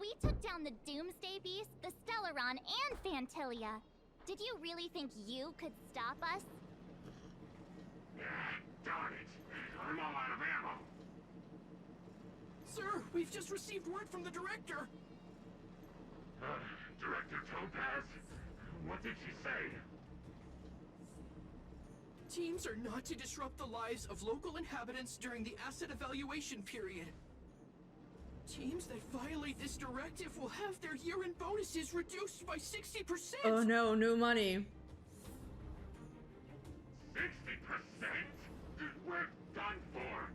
We took down the Doomsday Beast, the Stellaron, and Phantilia. Did you really think you could stop us? Darn it! I'm all out of ammo! Sir, we've just received word from the director! Director Topaz? What did she say? Teams are not to disrupt the lives of local inhabitants during the asset evaluation period. Teams that violate this directive will have their year-end bonuses reduced by 60%! Oh no, no money. 60%? We're done for!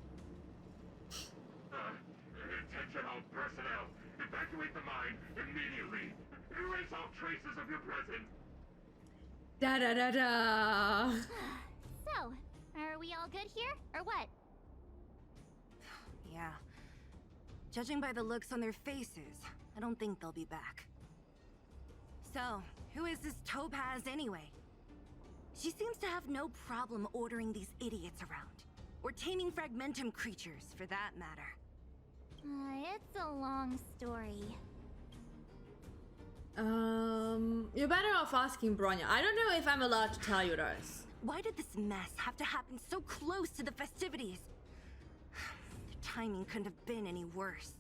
Attention all personnel! Evacuate the mine immediately! Erase all traces of your presence! Da da da da! So, are we all good here, or what? Yeah. Judging by the looks on their faces, I don't think they'll be back. So, who is this Topaz anyway? She seems to have no problem ordering these idiots around. Or taming fragmentum creatures, for that matter. It's a long story. You're better off asking Bronya. I don't know if I'm allowed to tell you this. Why did this mess have to happen so close to the festivities? The timing couldn't have been any worse.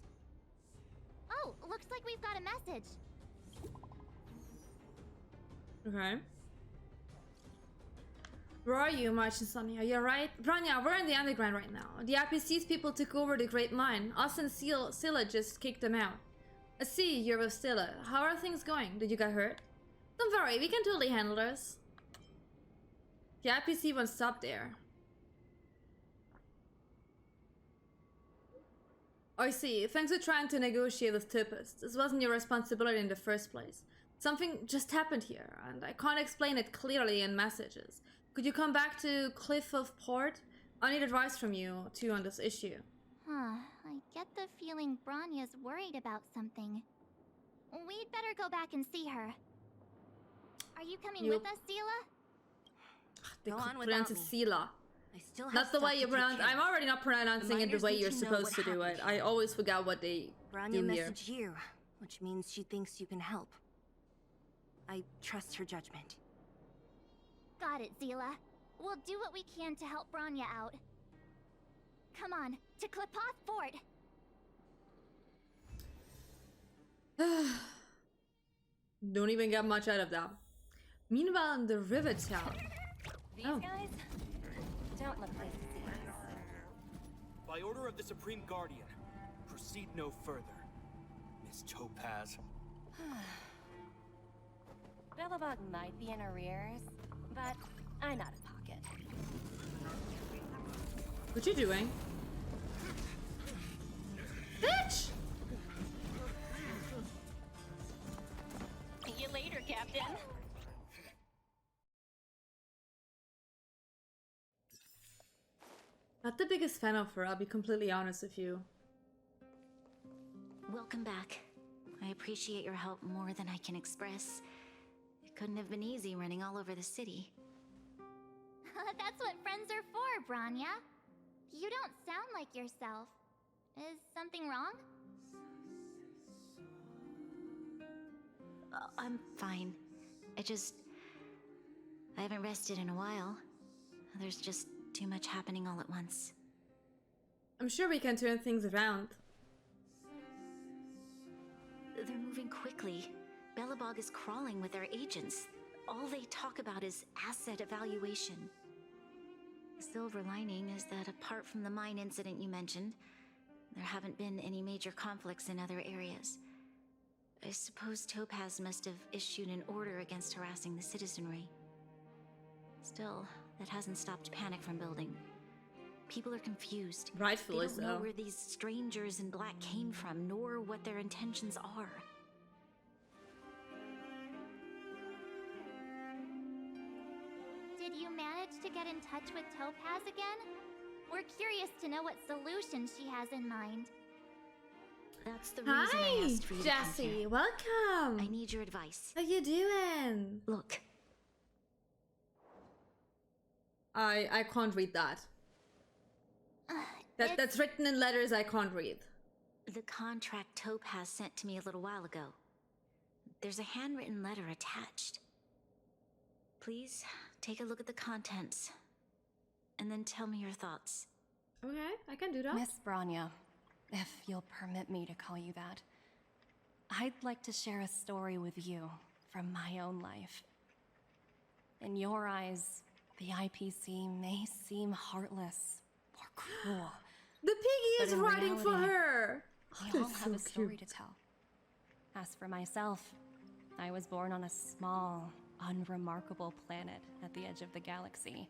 Oh, looks like we've got a message. Okay. Where are you, March and Sonia? You're right. Bronya, we're in the underground right now. The IPC's people took over the Great Mine. Us and Scylla just kicked them out. I see you're with Scylla. How are things going? Did you get hurt? Don't worry, we can totally handle this. The IPC won't stop there. I see. Thanks for trying to negotiate with Topaz. This wasn't your responsibility in the first place. Something just happened here, and I can't explain it clearly in messages. Could you come back to Cliff of Port? I need advice from you, too, on this issue. Huh, I get the feeling Bronya's worried about something. We'd better go back and see her. Are you coming with us, Scylla? They Go could on pronounce it without me. Scylla. I still have Not the stuff way to you take pronounce. care I'm of. already not pronouncing it the miners way need you're to know supposed what to do it. happened. I always forget what they Bronya do here. messaged you, which means she thinks you can help. I trust her judgment. Got it, Zila. We'll do what we can to help Bronya out. Come on, to Klipoth Fort! Don't even get much out of that. Meanwhile, in the river town. These Oh. guys don't look like disease. By order of the Supreme Guardian, proceed no further. Miss Topaz. Bellabog might be in arrears, but I'm out of pocket. What you doing? Bitch! See you later, Captain. Not the biggest fan of her, I'll be completely honest with you. Welcome back. I appreciate your help more than I can express. It couldn't have been easy running all over the city. That's what friends are for, Bronya. You don't sound like yourself. Is something wrong? I'm fine. I haven't rested in a while. There's just too much happening all at once. I'm sure we can turn things around. They're moving quickly. Bellabog is crawling with their agents. All they talk about is asset evaluation. The silver lining is that apart from the mine incident you mentioned, there haven't been any major conflicts in other areas. I suppose Topaz must have issued an order against harassing the citizenry. Still, that hasn't stopped panic from building. People are confused. Rightfully They don't know so. where these strangers in black came from, nor what their intentions are. Did you manage to get in touch with Topaz again? We're curious to know what solution she has in mind. That's the reason I Hi, asked for you to come Jessie. here. Welcome. I need your advice. How you doing? Look, I can't read that. That's written in letters I can't read. the contract Topaz sent to me a little while ago. There's a handwritten letter attached. Please take a look at the contents, and then tell me your thoughts. Okay, I can do that. Miss Branya, if you'll permit me to call you that, I'd like to share a story with you from my own life. In your eyes, the IPC may seem heartless or cruel. The piggy But is in writing for reality, her. We all That's have so a story cute. to tell. As for myself, I was born on a small, unremarkable planet at the edge of the galaxy.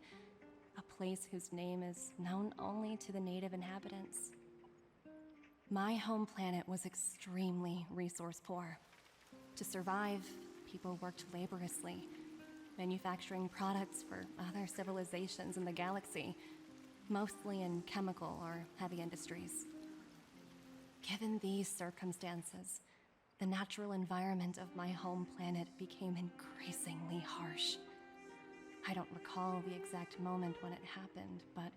A place whose name is known only to the native inhabitants. My home planet was extremely resource poor. To survive, people worked laboriously, manufacturing products for other civilizations in the galaxy, mostly in chemical or heavy industries. Given these circumstances, the natural environment of my home planet became increasingly harsh. I don't recall the exact moment when it happened, but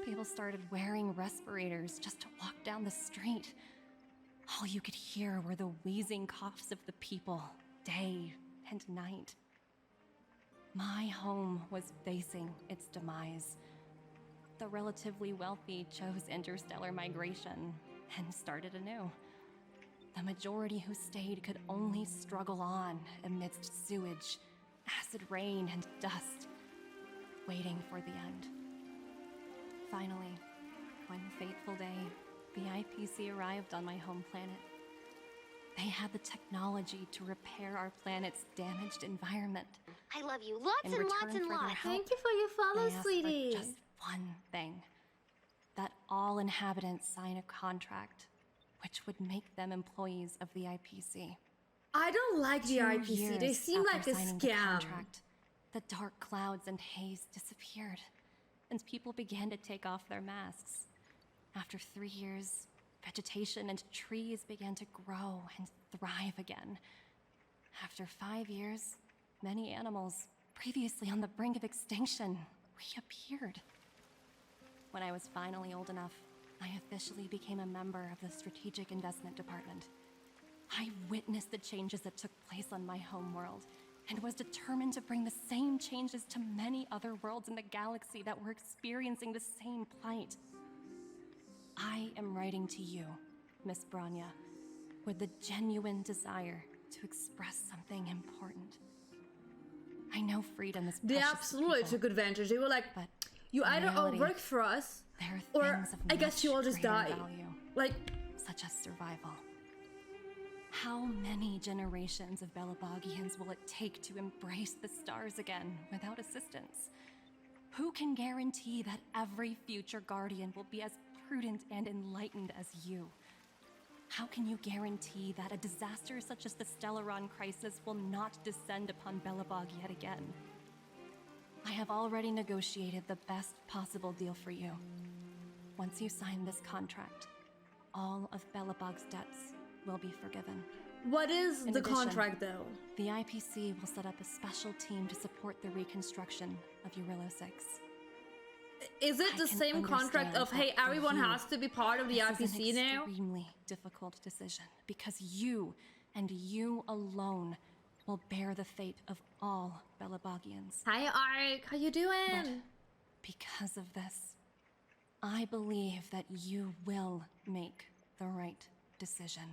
people started wearing respirators just to walk down the street. All you could hear were the wheezing coughs of the people, day and night. My home was facing its demise. The relatively wealthy chose interstellar migration and started anew. The majority who stayed could only struggle on amidst sewage, acid rain, and dust, waiting for the end. Finally, one fateful day, the IPC arrived on my home planet. They had the technology to repair our planet's damaged environment. I love you lots In and return lots and for their lots. help, Thank you for your follow, they asked sweetie. for just one thing. That all inhabitants sign a contract, which would make them employees of the IPC. I don't like the 2 IPC. They years seem like after a signing the scam. contract, the dark clouds and haze disappeared, and people began to take off their masks. After 3 years, vegetation and trees began to grow and thrive again. After 5 years, many animals, previously on the brink of extinction, reappeared. When I was finally old enough, I officially became a member of the Strategic Investment Department. I witnessed the changes that took place on my homeworld, and was determined to bring the same changes to many other worlds in the galaxy that were experiencing the same plight. I am writing to you, Miss Branya, with the genuine desire to express something important. I know freedom is They precious to absolutely people, took advantage. They were like, but you in either all reality, work for us, there are or things of I guess much you all just greater die. value, Like, such as survival. How many generations of Belabogians will it take to embrace the stars again without assistance? Who can guarantee that every future Guardian will be as prudent and enlightened as you? How can you guarantee that a disaster such as the Stellaron crisis will not descend upon Belobog yet again? I have already negotiated the best possible deal for you. Once you sign this contract, all of Belobog's debts will be forgiven. what is In the addition, contract though? The IPC will set up a special team to support the reconstruction of Urillo 6. Is it I the can same contract understand of, hey, that for everyone you, has to be part of the This is IPC an now? extremely difficult decision because you and you alone will bear the fate of all Belabogians. Hi, Ark. How you doing? Because of this, I believe that you will make the right decision.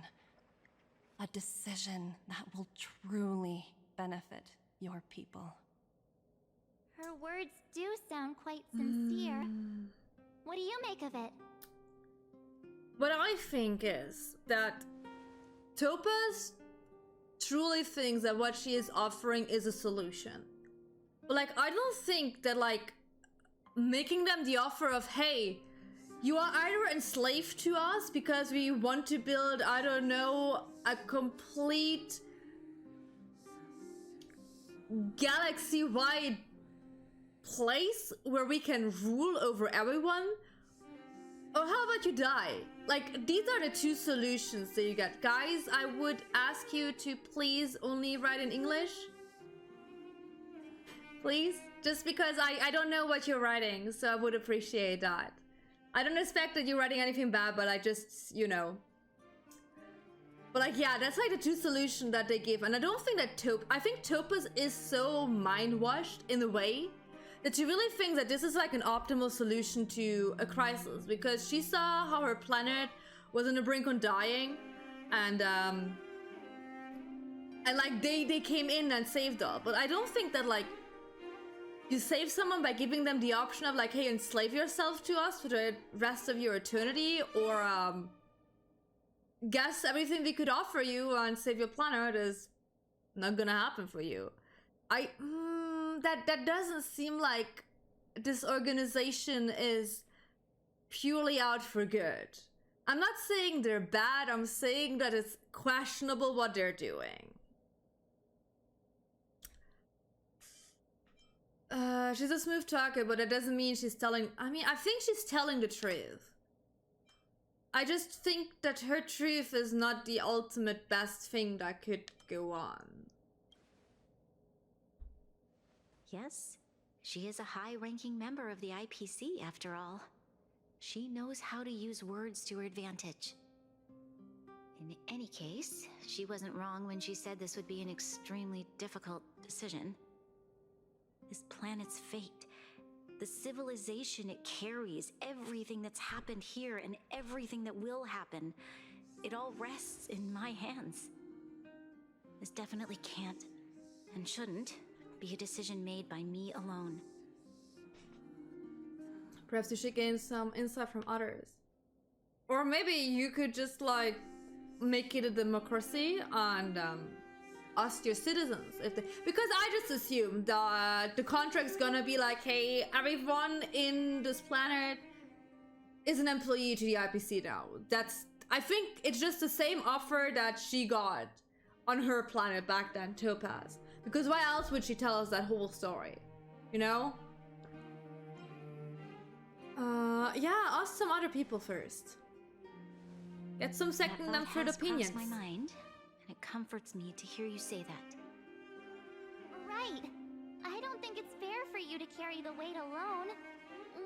A decision that will truly benefit your people. Her words do sound quite sincere. What do you make of it? What I think is that Topaz truly thinks that what she is offering is a solution. But like, I don't think that like making them the offer of, hey, you are either enslaved to us because we want to build, I don't know, a complete galaxy-wide place where we can rule over everyone, or how about you die? Like, these are the two solutions that you get. Guys, I would ask you to please only write in English. Please? Just because I don't know what you're writing, so I would appreciate that. I don't expect that you're writing anything bad, but I just, you know, But like, yeah, that's like the two solutions that they give. And I don't think that I think Topaz is so mind-washed in a way that she really thinks that this is like an optimal solution to a crisis, because she saw how her planet was on the brink of dying, and like they came in and saved her. But I don't think that like you save someone by giving them the option of like, hey, enslave yourself to us for the rest of your eternity, or guess everything we could offer you and save your planet is not gonna happen for you. That doesn't seem like this organization is purely out for good. I'm not saying they're bad, I'm saying that it's questionable what they're doing. She's a smooth talker, but that doesn't mean she's telling... I mean, I think she's telling the truth. I just think that her truth is not the ultimate best thing that could go on. Yes, she is a high-ranking member of the IPC, after all. She knows how to use words to her advantage. In any case, she wasn't wrong when she said this would be an extremely difficult decision. This planet's fate, the civilization it carries, everything that's happened here and everything that will happen, it all rests in my hands. This definitely can't, and shouldn't, be a decision made by me alone. Perhaps you should gain some insight from others. Or maybe you could just like make it a democracy and ask your citizens if they, because I just assume that the contract's gonna be like, hey, everyone in this planet is an employee to the IPC now. I think it's just the same offer that she got on her planet back then, Topaz. Because why else would she tell us that whole story? You know? Yeah, ask some other people first. Get some second and third opinions. That thought has crossed my mind, and it comforts me to hear you say that. Right. I don't think it's fair for you to carry the weight alone.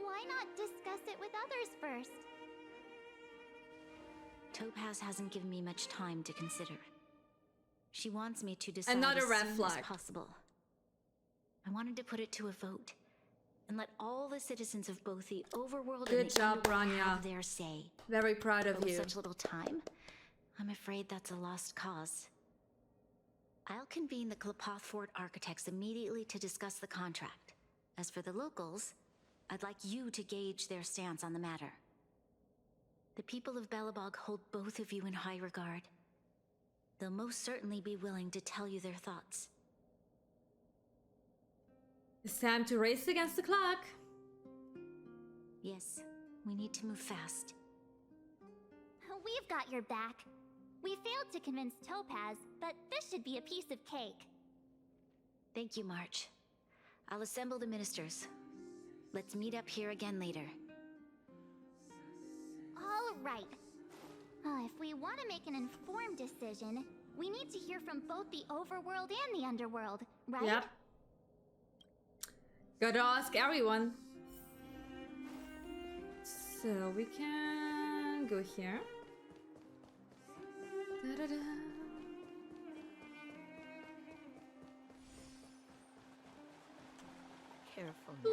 Why not discuss it with others first? Topaz hasn't given me much time to consider. She wants me to decide Another as red soon flag. as possible. I wanted to put it to a vote and let all the citizens of both the overworld Good and the job, underworld Rania. have their say. Very proud of But with you. such little time, I'm afraid that's a lost cause. I'll convene the Klapoth Fort architects immediately to discuss the contract. As for the locals, I'd like you to gauge their stance on the matter. The people of Belobog hold both of you in high regard. They'll most certainly be willing to tell you their thoughts. It's time to race against the clock. Yes, we need to move fast. We've got your back. We failed to convince Topaz, but this should be a piece of cake. Thank you, March. I'll assemble the ministers. Let's meet up here again later. All right. If we want to make an informed decision, we need to hear from both the overworld and the underworld, right? Yep. Gotta ask everyone. So we can go here. Da-da-da. Careful now.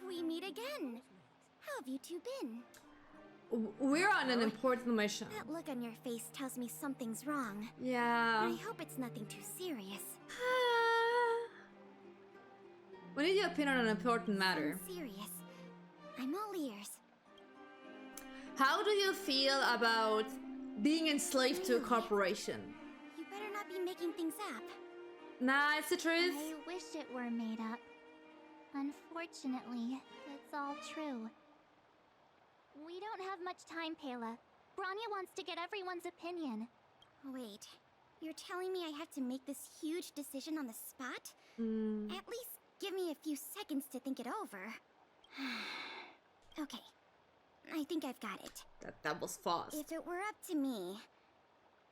We meet again. How have you two been? We're on an important mission. That look on your face tells me something's wrong. Yeah. I hope it's nothing too serious. We need your opinion on an important matter. I'm serious. I'm all ears. How do you feel about being enslaved to a corporation? You better not be making things up. Nah, it's the truth. I wish it were made up. Unfortunately, it's all true. We don't have much time, Pela. Branya wants to get everyone's opinion. Wait, you're telling me I have to make this huge decision on the spot? At least give me a few seconds to think it over. Okay, I think I've got it. That was fast. If it were up to me,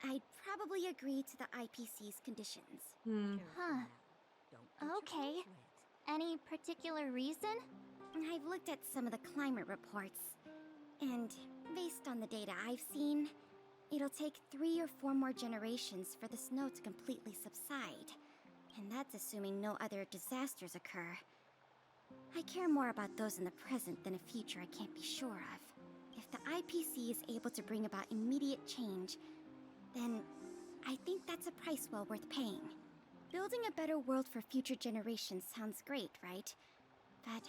I'd probably agree to the IPC's conditions. Huh. Okay. Any particular reason? I've looked at some of the climate reports, and based on the data I've seen, it'll take 3 or 4 more generations for the snow to completely subside. And that's assuming no other disasters occur. I care more about those in the present than a future I can't be sure of. If the IPC is able to bring about immediate change, then I think that's a price well worth paying. Building a better world for future generations sounds great, right? But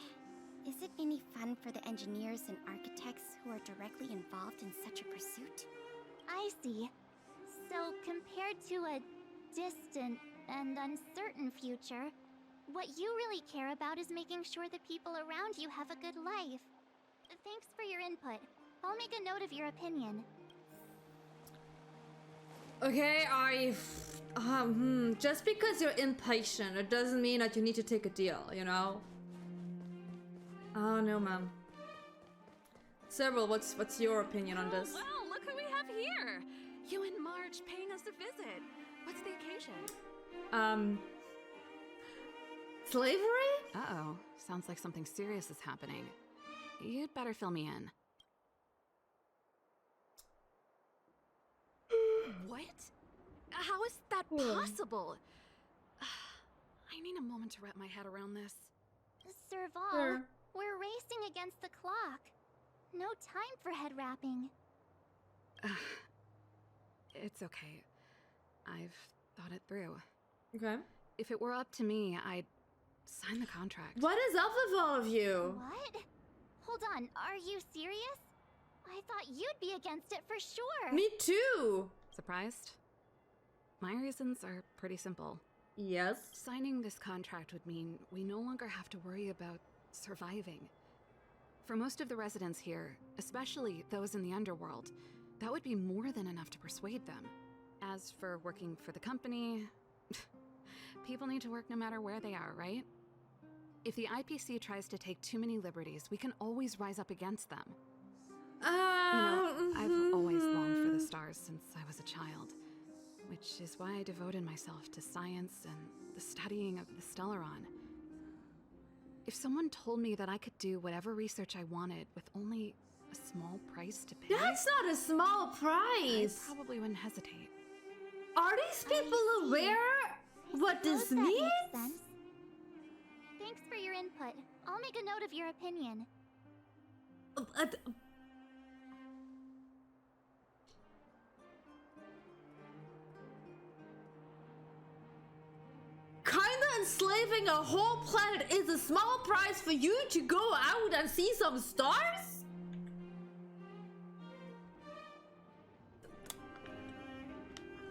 is it any fun for the engineers and architects who are directly involved in such a pursuit? I see. So compared to a distant and uncertain future, what you really care about is making sure the people around you have a good life. Thanks for your input. I'll make a note of your opinion. Okay, just because you're impatient, it doesn't mean that you need to take a deal, you know? Oh no, man. Several, what's your opinion on this? Well, look who we have here! You and Marge paying us a visit. What's the occasion? Slavery? Uh-oh. Sounds like something serious is happening. You'd better fill me in. What? How is that possible? I need a moment to wrap my head around this. Serval, Sure. we're racing against the clock. No time for head wrapping. It's okay. I've thought it through. Okay. If it were up to me, I'd sign the contract. What is up with all of you? What? Hold on, are you serious? I thought you'd be against it for sure. Me too. Surprised? My reasons are pretty simple. Yes. Signing this contract would mean we no longer have to worry about surviving. For most of the residents here, especially those in the underworld, that would be more than enough to persuade them. As for working for the company, people need to work no matter where they are, right? If the IPC tries to take too many liberties, we can always rise up against them. I've always longed for the stars since I was a child, which is why I devoted myself to science and the studying of the Stellaron. If someone told me that I could do whatever research I wanted with only a small price to pay, That's not a small price. I probably wouldn't hesitate. Are these people aware what this Suppose that means? makes sense. Thanks for your input. I'll make a note of your opinion. Kinda enslaving a whole planet is a small price for you to go out and see some stars?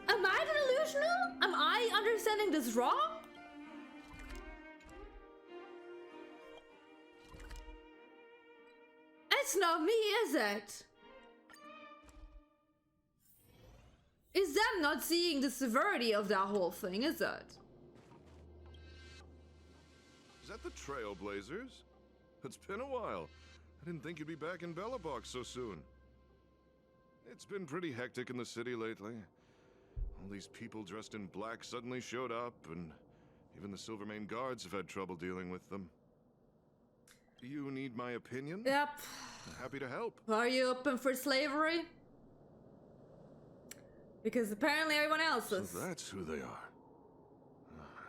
Am I delusional? Am I understanding this wrong? It's not me, is it? Is them not seeing the severity of that whole thing, is it? Is that the Trailblazers? It's been a while. I didn't think you'd be back in Belobog so soon. It's been pretty hectic in the city lately. All these people dressed in black suddenly showed up, and even the Silvermane guards have had trouble dealing with them. You need my opinion? Yep. I'm happy to help. Are you open for slavery? Because apparently everyone else So is. that's who they are.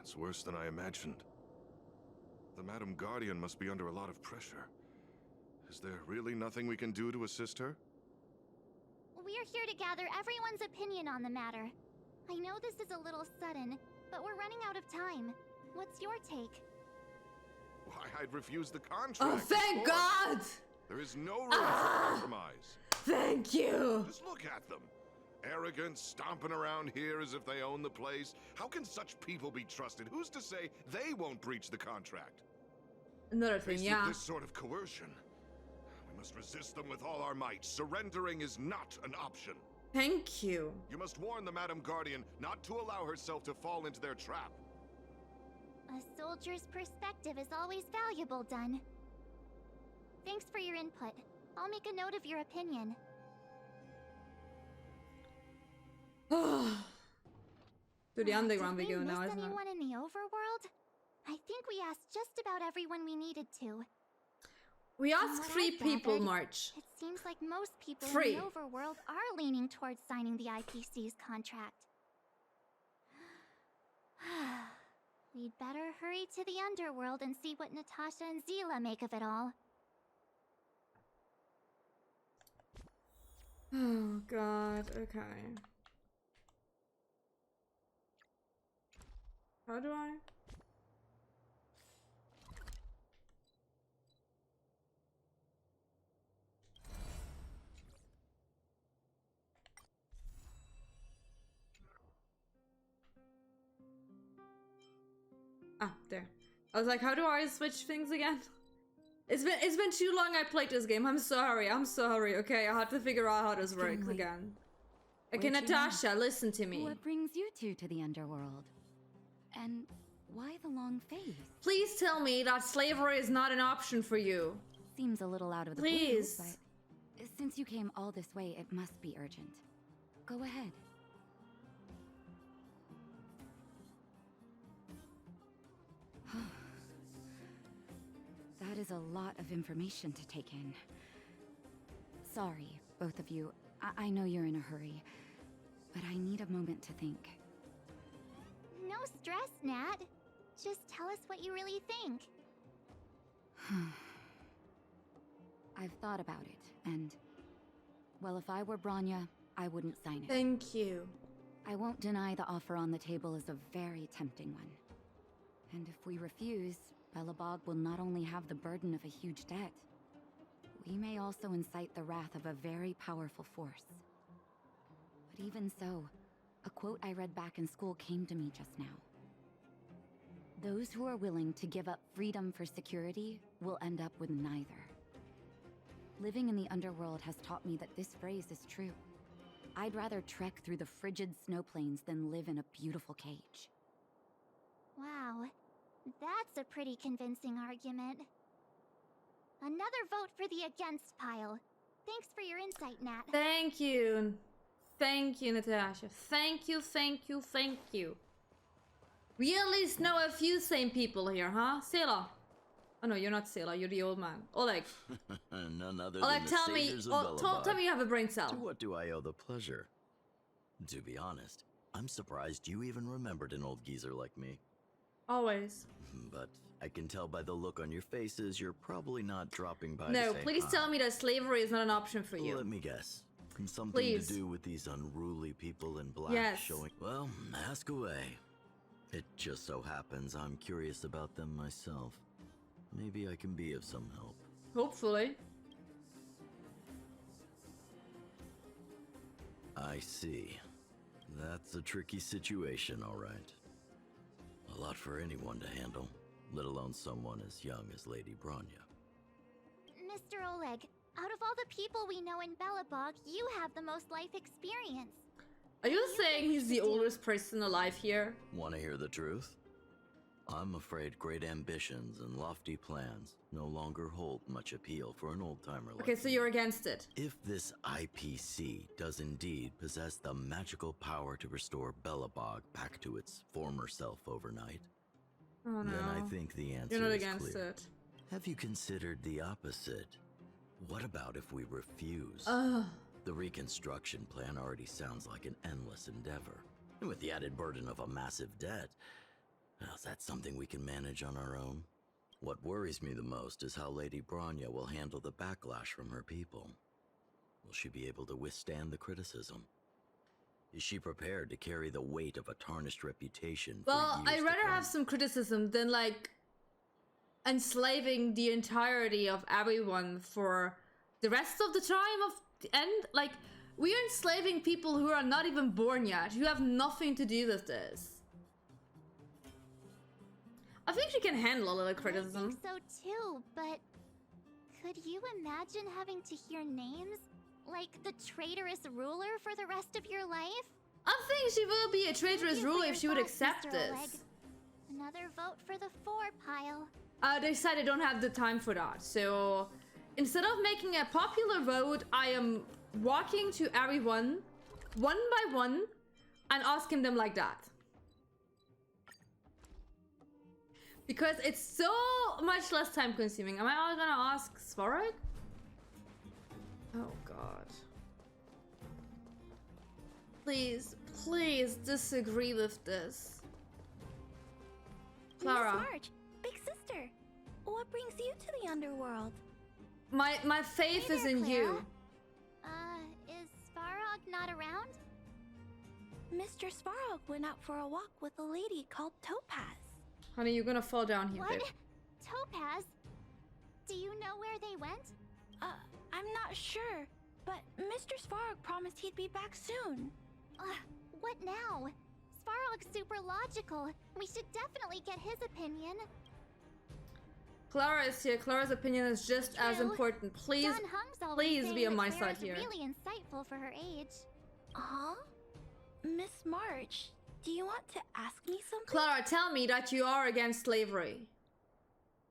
It's worse than I imagined. The Madam Guardian must be under a lot of pressure. Is there really nothing we can do to assist her? We're here to gather everyone's opinion on the matter. I know this is a little sudden, but we're running out of time. What's your take? Why, I'd refuse the contract. Oh, of thank course. God! There is no room for compromise. Thank you! Just look at them. Arrogant, stomping around here as if they own the place. How can such people be trusted? Who's to say they won't breach the contract? Another thing, Faced yeah. with this sort of coercion, we must resist them with all our might. Surrendering is not an option. Thank you. You must warn the Madam Guardian not to allow herself to fall into their trap. A soldier's perspective is always valuable, Dun. Thanks for your input. I'll make a note of your opinion. To the underground Did we go we now, miss isn't it? anyone in the overworld? I think we asked just about everyone we needed to. We From asked what 3 I've people, gathered, March. It seems like most people 3. in the overworld are leaning towards signing the IPC's contract. We'd better hurry to the underworld and see what Natasha and Zila make of it all. Oh god, okay. How do I? Ah, there. I was like, how do I switch things again? It's been too long I played this game. I'm sorry, okay? I had to figure out how this works Finally. again. Okay, Where'd you Natasha, listen to me. What brings you two to the underworld? And why the long face? Please tell me that slavery is not an option for you. Seems a little out of the Please. blue, but since you came all this way, it must be urgent. Go ahead. That is a lot of information to take in. Sorry, both of you. I know you're in a hurry, but I need a moment to think. No stress, Nat. Just tell us what you really think. I've thought about it, and... well, if I were Bronya, I wouldn't sign it. Thank you. I won't deny the offer on the table is a very tempting one. And if we refuse, Belobog will not only have the burden of a huge debt, we may also incite the wrath of a very powerful force. But even so, a quote I read back in school came to me just now. Those who are willing to give up freedom for security will end up with neither. Living in the underworld has taught me that this phrase is true. I'd rather trek through the frigid snow plains than live in a beautiful cage. Wow, that's a pretty convincing argument. Another vote for the against pile. Thanks for your insight, Nat. Thank you. Thank you, Natasha. Thank you, thank you, thank you. We at least know a few same people here, huh? Sela. Oh no, you're not Sela, you're the old man. Oleg. None other Oleg, than the tell me, saviors of tell me you have a brain To cell. what do I owe the pleasure? To be honest, I'm surprised you even remembered an old geezer like me. Always. But I can tell by the look on your faces you're probably not dropping by No, to say please hi. tell me that slavery is not an option for you. Let me guess. Something Please. to do with these unruly people in black Yes. showing... Well, ask away. It just so happens I'm curious about them myself. Maybe I can be of some help. Hopefully. I see. That's a tricky situation, all right. A lot for anyone to handle, let alone someone as young as Lady Bronya. Mr. Oleg, out of all the people we know in Belobog, you have the most life experience. Are you saying he's the oldest person alive here? Want to hear the truth? I'm afraid great ambitions and lofty plans no longer hold much appeal for an old-timer like Okay, so me. you're against it. If this IPC does indeed possess the magical power to restore Belobog back to its former self overnight, Oh no. then I think the answer You're not is against clear. it. Have you considered the opposite? What about if we refuse? Ugh. The reconstruction plan already sounds like an endless endeavor. And with the added burden of a massive debt, well, is that something we can manage on our own? What worries me the most is how Lady Bronya will handle the backlash from her people. Will she be able to withstand the criticism? Is she prepared to carry the weight of a tarnished reputation for Well, years I'd to rather come? have some criticism than like enslaving the entirety of everyone for the rest of the time of the end. Like, we're enslaving people who are not even born yet, who have nothing to do with this. I think she can handle a little I criticism. think so too, but could you imagine having to hear names? Like the traitorous ruler for the rest of your life? I think she will be a traitorous Thank you for ruler your if she would thoughts, accept Mr. this. Oleg. Another vote for the 4 pile. They said I don't have the time for that, so instead of making a popular vote, I am walking to everyone, one by one, and asking them like that. Because it's so much less time consuming. Am I all gonna ask Svarog? Oh god. Please, please disagree with this. Clara. Miss March, big sister, what brings you to the underworld? My faith Hey is there, in Clara. you. Is Svarog not around? Mr. Svarog went out for a walk with a lady called Topaz. Honey, you're gonna fall down here, What? babe. Topaz? Do you know where they went? I'm not sure, but Mr. Svarog promised he'd be back soon. What now? Svarog's super logical. We should definitely get his opinion. Clara is here. Clara's opinion is just as True. important. Please, Don Hung's always please saying be on that my Clara's side here. really insightful for her age. Huh? Miss March, do you want to ask me something? Clara, tell me that you are against slavery.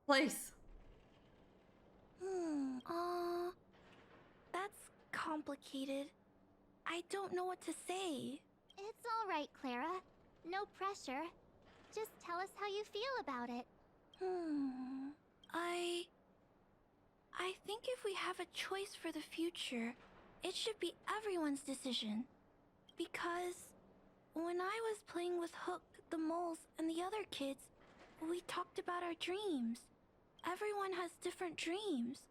Please. That's complicated. I don't know what to say. It's all right, Clara. No pressure. Just tell us how you feel about it. I think if we have a choice for the future, it should be everyone's decision. Because when I was playing with Hook, the moles, and the other kids, we talked about our dreams. Everyone has different dreams.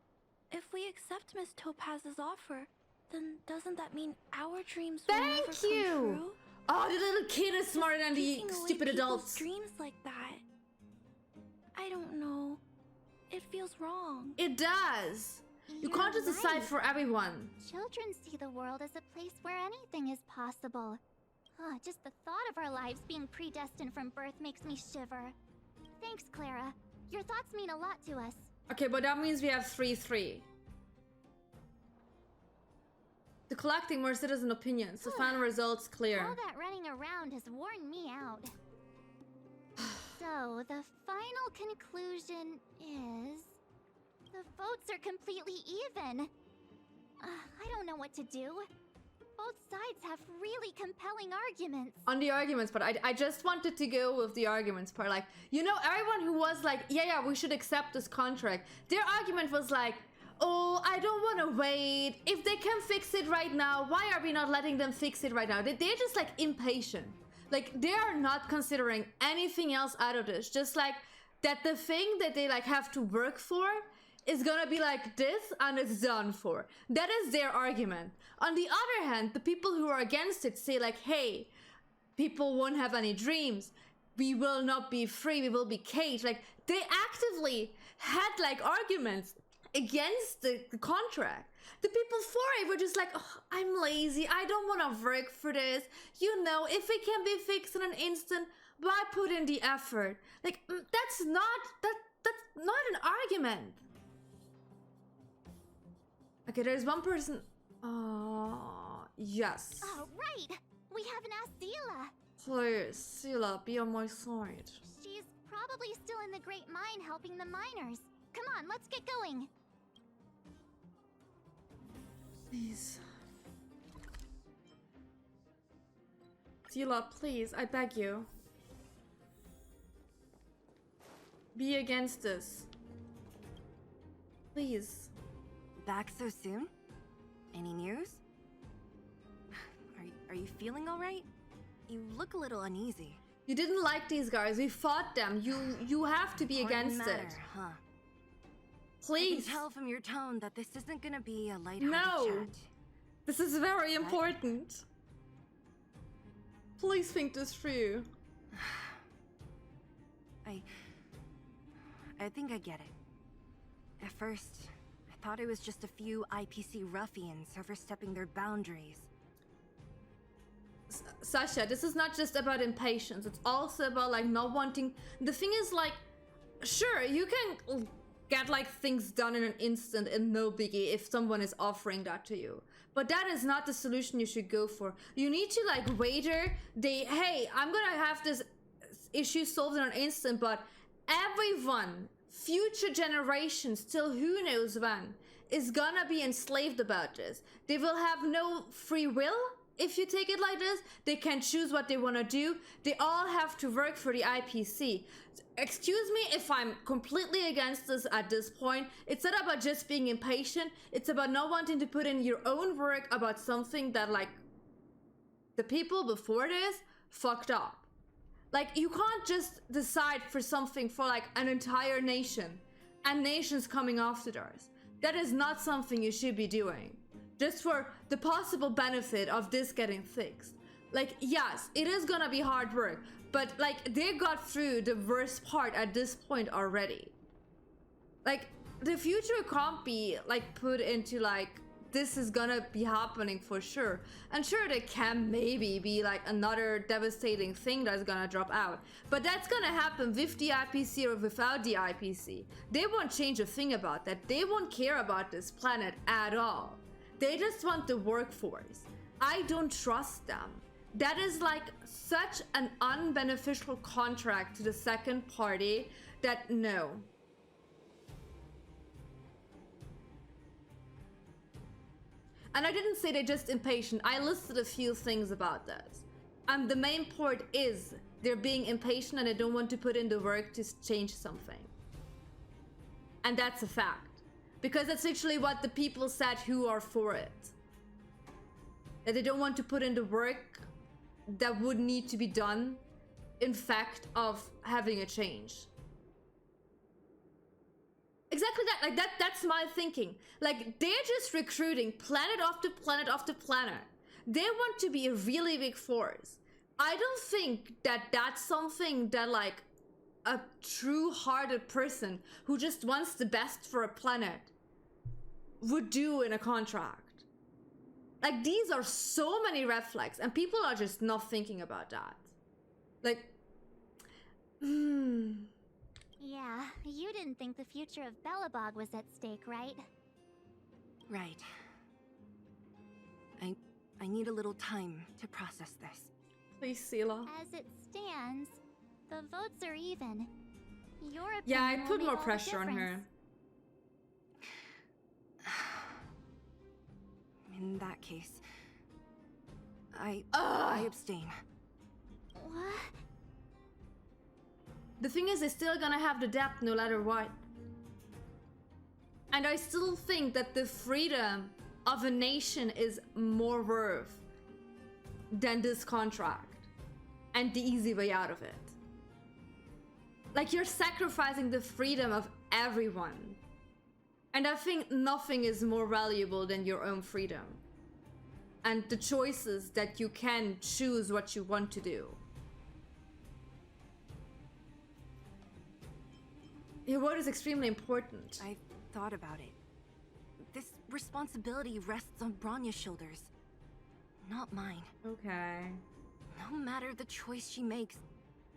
If we accept Miss Topaz's offer, then doesn't that mean our dreams will never Thank come you. true? Oh, the little kid is smarter than the Taking away stupid people's adults. dreams like that. I don't know. It feels wrong. It does. You can't just decide for everyone. Children see the world as a place where anything is possible. Just the thought of our lives being predestined from birth makes me shiver. Thanks, Clara. Your thoughts mean a lot to us. Okay, but that means we have 3-3. The collecting more citizen opinions. The final results clear. All that running around has worn me out. So, the final conclusion is... the votes are completely even. I don't know what to do. Both sides have really compelling arguments. On the arguments part, I just wanted to go with the arguments part. Like, you know, everyone who was like, yeah, we should accept this contract. Their argument was like, oh, I don't want to wait. If they can fix it right now, why are we not letting them fix it right now? They're just like impatient. Like, they are not considering anything else out of this. Just like that the thing that they like have to work for is gonna be like this and it's done for. That is their argument. On the other hand, the people who are against it say like, hey, people won't have any dreams. We will not be free. We will be caged. Like, they actively had like arguments against the contract. The people for it were just like, oh, I'm lazy. I don't want to work for this. You know, if it can be fixed in an instant, why put in the effort? Like, that's not an argument. Okay, there's one person. Yes. Oh, right. We haven't asked Zila. Please, Sila, be on my side. She's probably still in the Great Mine helping the miners. Come on, let's get going. Please. Sila, please, I beg you. Be against this. Please. Back so soon? Any news? Are you feeling all right? You look a little uneasy. You didn't like these guys. We fought them. You have to be Important against matter, it. Huh? Please. I can tell from your tone that this isn't gonna be a lighthearted No. chat. This is very important. Please think this through. I think I get it. At first, I thought it was just a few IPC ruffians overstepping their boundaries. Sasha, this is not just about impatience. It's also about like not wanting. The thing is like, sure, you can get like things done in an instant and no biggie if someone is offering that to you. But that is not the solution you should go for. You need to like wager. Hey, I'm gonna have this issue solved in an instant, but everyone, future generations, till who knows when, is gonna be enslaved about this. They will have no free will if you take it like this, they can choose what they want to do. They all have to work for the IPC. Excuse me if I'm completely against this at this point. It's not about just being impatient. It's about not wanting to put in your own work about something that, like, the people before this fucked up. Like, you can't just decide for something for, like, an entire nation and nations coming after theirs. That is not something you should be doing just for the possible benefit of this getting fixed. Like, yes, it is gonna be hard work, but, like, they got through the worst part at this point already. Like, the future can't be, like, put into, like, this is gonna be happening for sure. And sure, there can maybe be, like, another devastating thing that's gonna drop out. But that's gonna happen with the IPC or without the IPC. They won't change a thing about that. They won't care about this planet at all. They just want the workforce. I don't trust them. That is, like, such an unbeneficial contract to the second party that no. And I didn't say they're just impatient. I listed a few things about this. And the main part is they're being impatient and they don't want to put in the work to change something. And that's a fact. Because that's literally what the people said who are for it. That they don't want to put in the work that would need to be done in fact of having a change. Exactly that, like that's my thinking. Like, they're just recruiting planet after planet after planet. They want to be a really big force. I don't think that that's something that, like, a true-hearted person who just wants the best for a planet would do in a contract. Like, these are so many red flags and people are just not thinking about that. Like, Yeah, you didn't think the future of Belobog was at stake, right? Right. I need a little time to process this. Please, Sela. As it stands, the votes are even. Your opinion Yeah, I will put make more all the pressure on her. difference. In that case, I abstain. What? The thing is, they're still gonna have the depth no matter what. And I still think that the freedom of a nation is more worth than this contract and the easy way out of it. Like, you're sacrificing the freedom of everyone. And I think nothing is more valuable than your own freedom. And the choices that you can choose what you want to do. Your vote is extremely important. I've thought about it. This responsibility rests on Bronya's shoulders, not mine. Okay. No matter the choice she makes,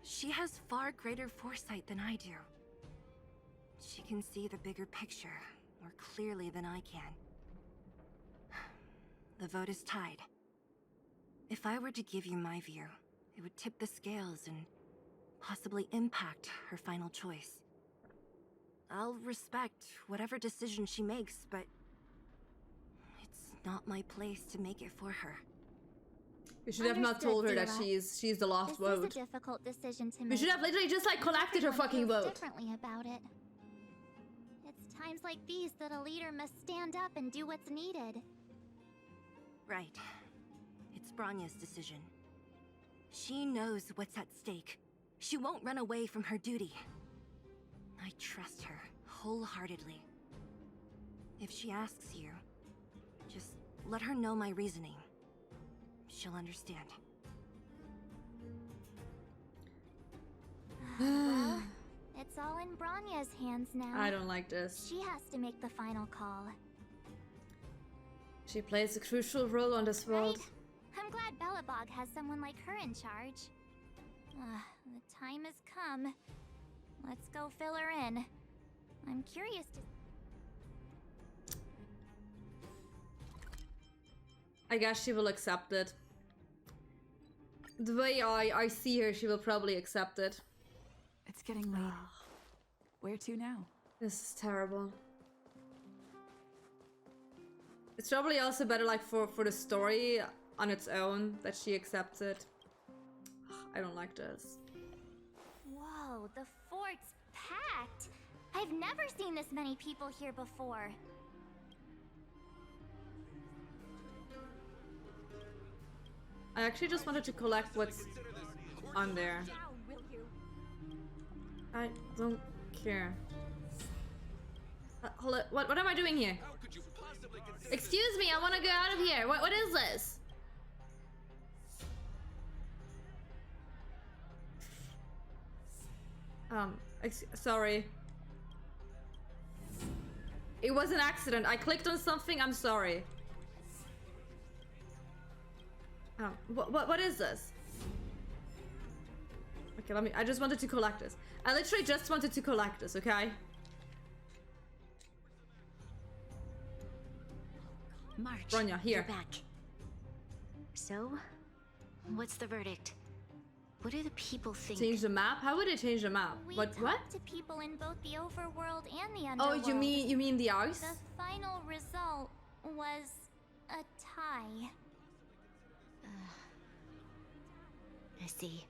she has far greater foresight than I do. She can see the bigger picture more clearly than I can. The vote is tied. If I were to give you my view, it would tip the scales and possibly impact her final choice. I'll respect whatever decision she makes, but it's not my place to make it for her. You should have not told her that Understood, she's the last vote. This is a difficult decision to make. You should have literally just, like, collected her Everyone fucking feels vote. differently about it. It's times like these that a leader must stand up and do what's needed. Right. It's Bronya's decision. She knows what's at stake. She won't run away from her duty. I trust her wholeheartedly. If she asks you, just let her know my reasoning. She'll understand. Well, it's all in Bronya's hands now. I don't like this. She has to make the final call. She plays a crucial role on this world. Right? I'm glad Belobog has someone like her in charge. The time has come. Let's go fill her in. I'm curious to... I guess she will accept it. The way I see her, she will probably accept it. It's getting late. Where to now? This is terrible. It's probably also better, like, for the story. on its own, that she accepts it. I don't like this. Whoa, the fort's packed. I've never seen this many people here before. I actually just wanted to collect what's on there. I don't care. Hold it. What am I doing here? Excuse me, I want to go out of here. What is this? Sorry. It was an accident. I clicked on something. I'm sorry. What is this? Okay, I just wanted to collect this. I literally just wanted to collect this, okay? March, Bronya, here. you're back. So, what's the verdict? What do the people think? Change the map? How would it change the map? We What? talked to people in both the overworld and the Oh, underworld. you mean the ice? The final result was a tie. I see.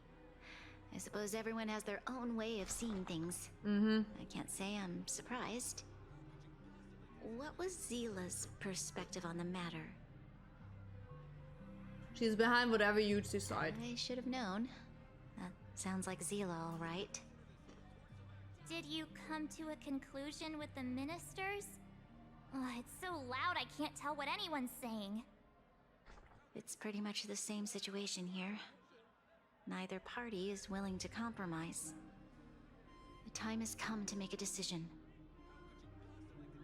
I suppose everyone has their own way of seeing things. Mm-hmm. I can't say I'm surprised. What was Zila's perspective on the matter? She's behind whatever you decide. I should have known. That sounds like Zila, all right. Did you come to a conclusion with the ministers? It's so loud I can't tell what anyone's saying. It's pretty much the same situation here. Neither party is willing to compromise. The time has come to make a decision.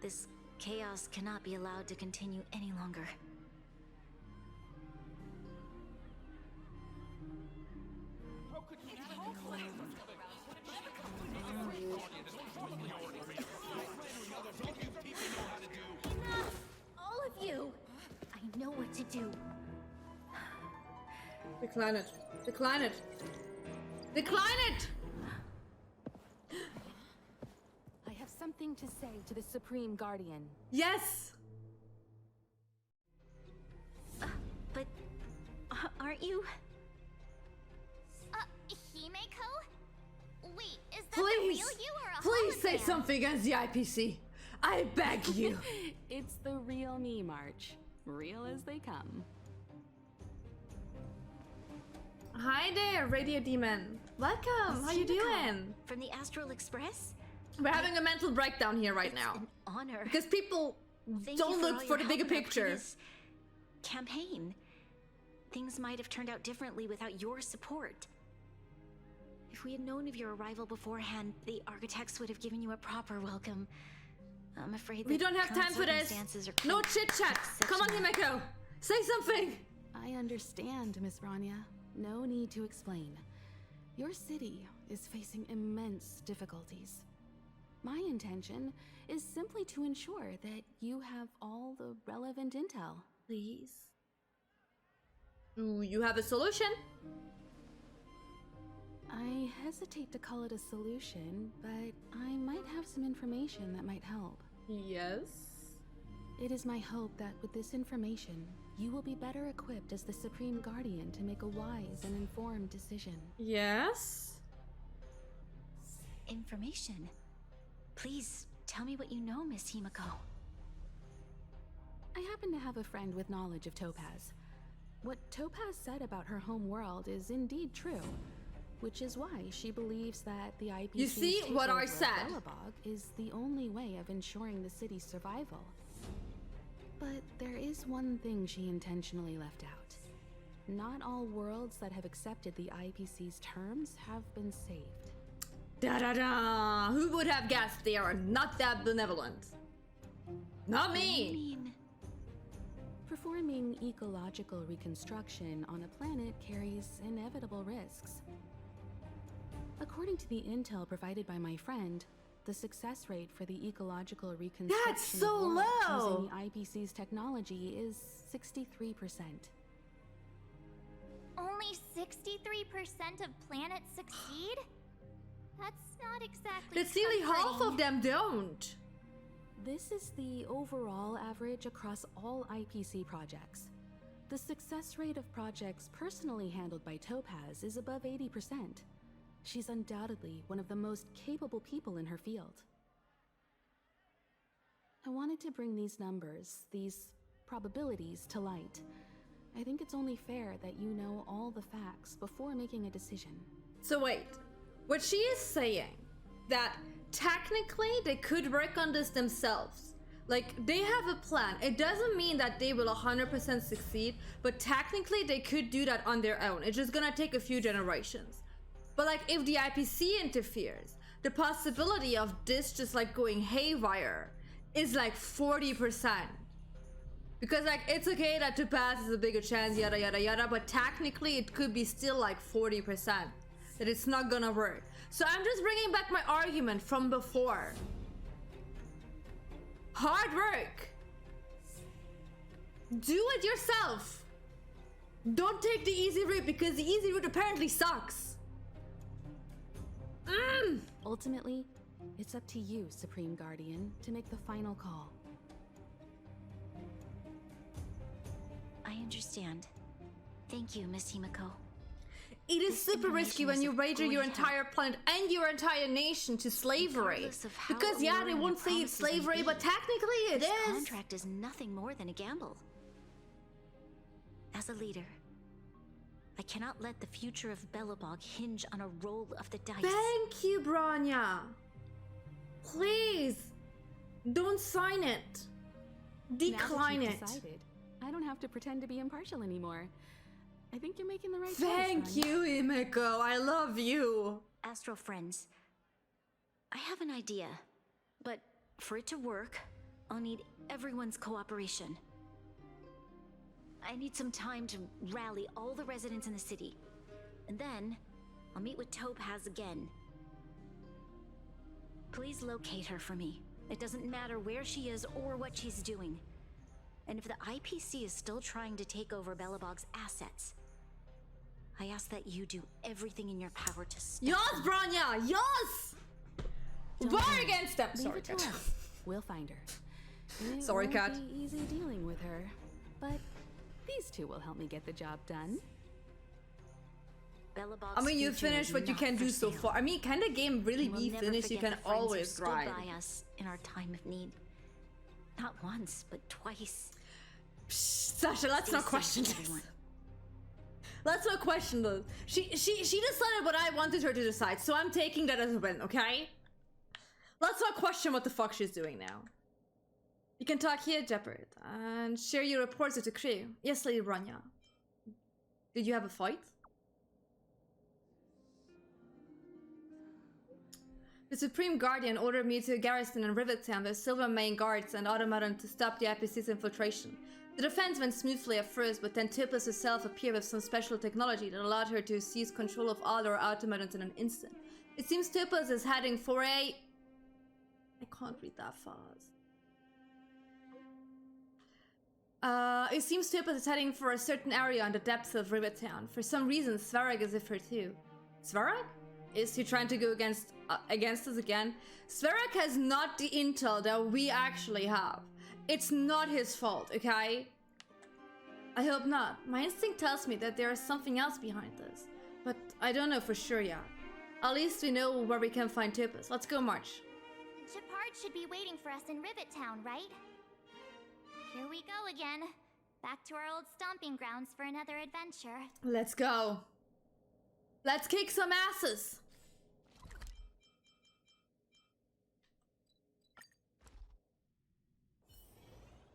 This chaos cannot be allowed to continue any longer. Enough! All of you! I know what to do. Decline it. Decline it. Decline it! I have something to say to the Supreme Guardian. Yes! But aren't you? Himeko? Wait, is that Please! the real you or a Please say hologram? something against the IPC. I beg you. It's the real me, March. Real as they come. Hi there, Radio Demon. Welcome. How you doing? From the Astral Express? We're having a mental breakdown here right now. An honor. Because people Thank don't you look all for your the help bigger in our picture. previous campaign. Things might have turned out differently without your support. If we had known of your arrival beforehand, the architects would have given you a proper welcome. I'm afraid We the don't have time for this. circumstances are No quite chit chat. Come on, exceptional. Himeko. Say something. I understand, Miss Rania. No need to explain. Your city is facing immense difficulties. My intention is simply to ensure that you have all the relevant intel. Please. Do you have a solution? I hesitate to call it a solution, but I might have some information that might help. Yes. It is my hope that with this information, you will be better equipped as the Supreme Guardian to make a wise and informed decision. Yes. Information. Please tell me what you know, Miss Himeko. I happen to have a friend with knowledge of Topaz. What Topaz said about her home world is indeed true, which is why she believes that the IPC's You see what I takeover of said? Belobog is the only way of ensuring the city's survival. But there is one thing she intentionally left out. Not all worlds that have accepted the IPC's terms have been saved. Da-da-da! Who would have guessed they are not that benevolent? Not me! Performing ecological reconstruction on a planet carries inevitable risks. According to the intel provided by my friend, the success rate for the ecological reconstruction That's so of worlds low! using the IPC's technology is 63%. Only 63% of planets succeed? That's not exactly That's nearly half comforting. of them don't. This is the overall average across all IPC projects. The success rate of projects personally handled by Topaz is above 80%. She's undoubtedly one of the most capable people in her field. I wanted to bring these numbers, these probabilities, to light. I think it's only fair that you know all the facts before making a decision. So wait, what she is saying, that technically they could work on this themselves. Like, they have a plan. It doesn't mean that they will 100% succeed, but technically they could do that on their own. It's just gonna take a few generations. But like, if the IPC interferes, the possibility of this just like going haywire is like 40%. Because like, it's okay that Topaz is a bigger chance, yada yada yada, but technically it could be still like 40% that it's not gonna work. So I'm just bringing back my argument from before. Hard work. Do it yourself. Don't take the easy route, because the easy route apparently sucks. Ultimately, it's up to you, Supreme Guardian, to make the final call. I understand. Thank you, Miss Himiko. It is super risky when you wager your entire planet and your entire nation to slavery. Because yeah, they won't say it's slavery, but technically it is. This contract is nothing more than a gamble. As a leader, I cannot let the future of Belobog hinge on a roll of the dice. Thank you, Bronya. Please, don't sign it. Decline now that it. you've decided, I don't have to pretend to be impartial anymore. I think you're making the right choice. Thank you, Himiko. I love you. Astral friends, I have an idea, but for it to work, I'll need everyone's cooperation. I need some time to rally all the residents in the city, and then I'll meet with Topaz again. Please locate her for me. It doesn't matter where she is or what she's doing. And if the IPC is still trying to take over Belobog's assets, I ask that you do everything in your power to stop Yes, them. Bronya! Yes! War against them! Leave Sorry, it to Kat. us. We'll find her. It Sorry, won't Kat. be easy dealing with her, but these two will help me get the job done. Belobog's I mean, you future finished is what you not can for do so sale. far. I mean, can the game really We'll be never finished? You forget can the friends who always stood grind. by us in our time of need. Not once, but twice. Psh, Sasha, let's Stay not safe, question this. everyone. Let's not question this. She decided what I wanted her to decide, so I'm taking that as a win, okay? Let's not question what the fuck she's doing now. You can talk here, Jeopard, and share your reports with the crew. Yes, Lady Bronya. Did you have a fight? The Supreme Guardian ordered me to garrison in Rivettown with silver main guards and automaton to stop the IPC's infiltration. The defense went smoothly at first, but then Topaz herself appeared with some special technology that allowed her to seize control of all our automatons in an instant. It seems Topaz is heading for a... I can't read that fast. It seems Topaz is heading for a certain area in the depths of Rivettown. For some reason, Svarog is with her too. Svarog? Is he trying to go against us again? Svarog has not the intel that we actually have. It's not his fault, okay? I hope not. My instinct tells me that there is something else behind this, but I don't know for sure yet. At least we know where we can find Topaz. Let's go, March. Shepard should be waiting for us in Rivet Town, right? Here we go again. Back to our old stomping grounds for another adventure. Let's go. Let's kick some asses.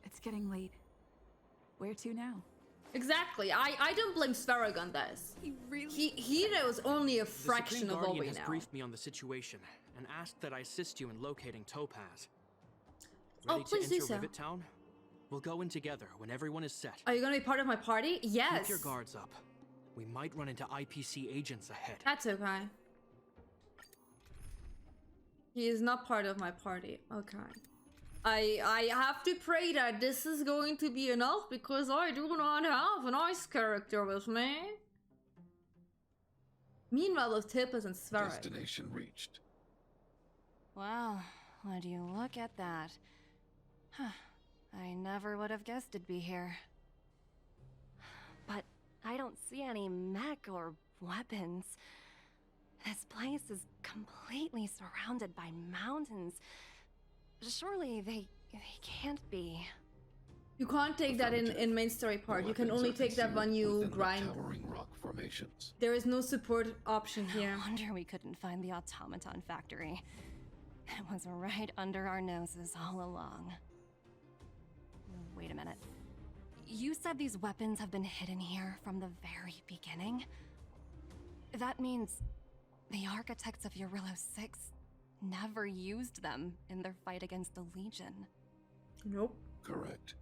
It's getting late. Where to now? Exactly. I don't blame Svarog on this. He knows only a fraction of what we The Supreme Guardian has know. briefed me on the situation and asked that I assist you in locating Topaz. Oh, Ready please to do enter so. Rivet Town? We'll go in together when everyone is set. Are you gonna be part of my party? Yes. Keep your guards up. We might run into IPC agents ahead. That's okay. He is not part of my party. Okay. I have to pray that this is going to be enough because I do not have an ice character with me. Meanwhile, with Topaz and Svarog. Destination reached. Wow, would you look at that? Huh. I never would have guessed it'd be here. I don't see any mech or weapons. This place is completely surrounded by mountains. Surely they can't be. You can't take that in main story part. You can only take that when you grind. Towering rock formations. There is no support option here. No wonder we couldn't find the automaton factory. It was right under our noses all along. Wait a minute. You said these weapons have been hidden here from the very beginning? That means the architects of Eurillo 6 never used them in their fight against the Legion. Nope. Correct.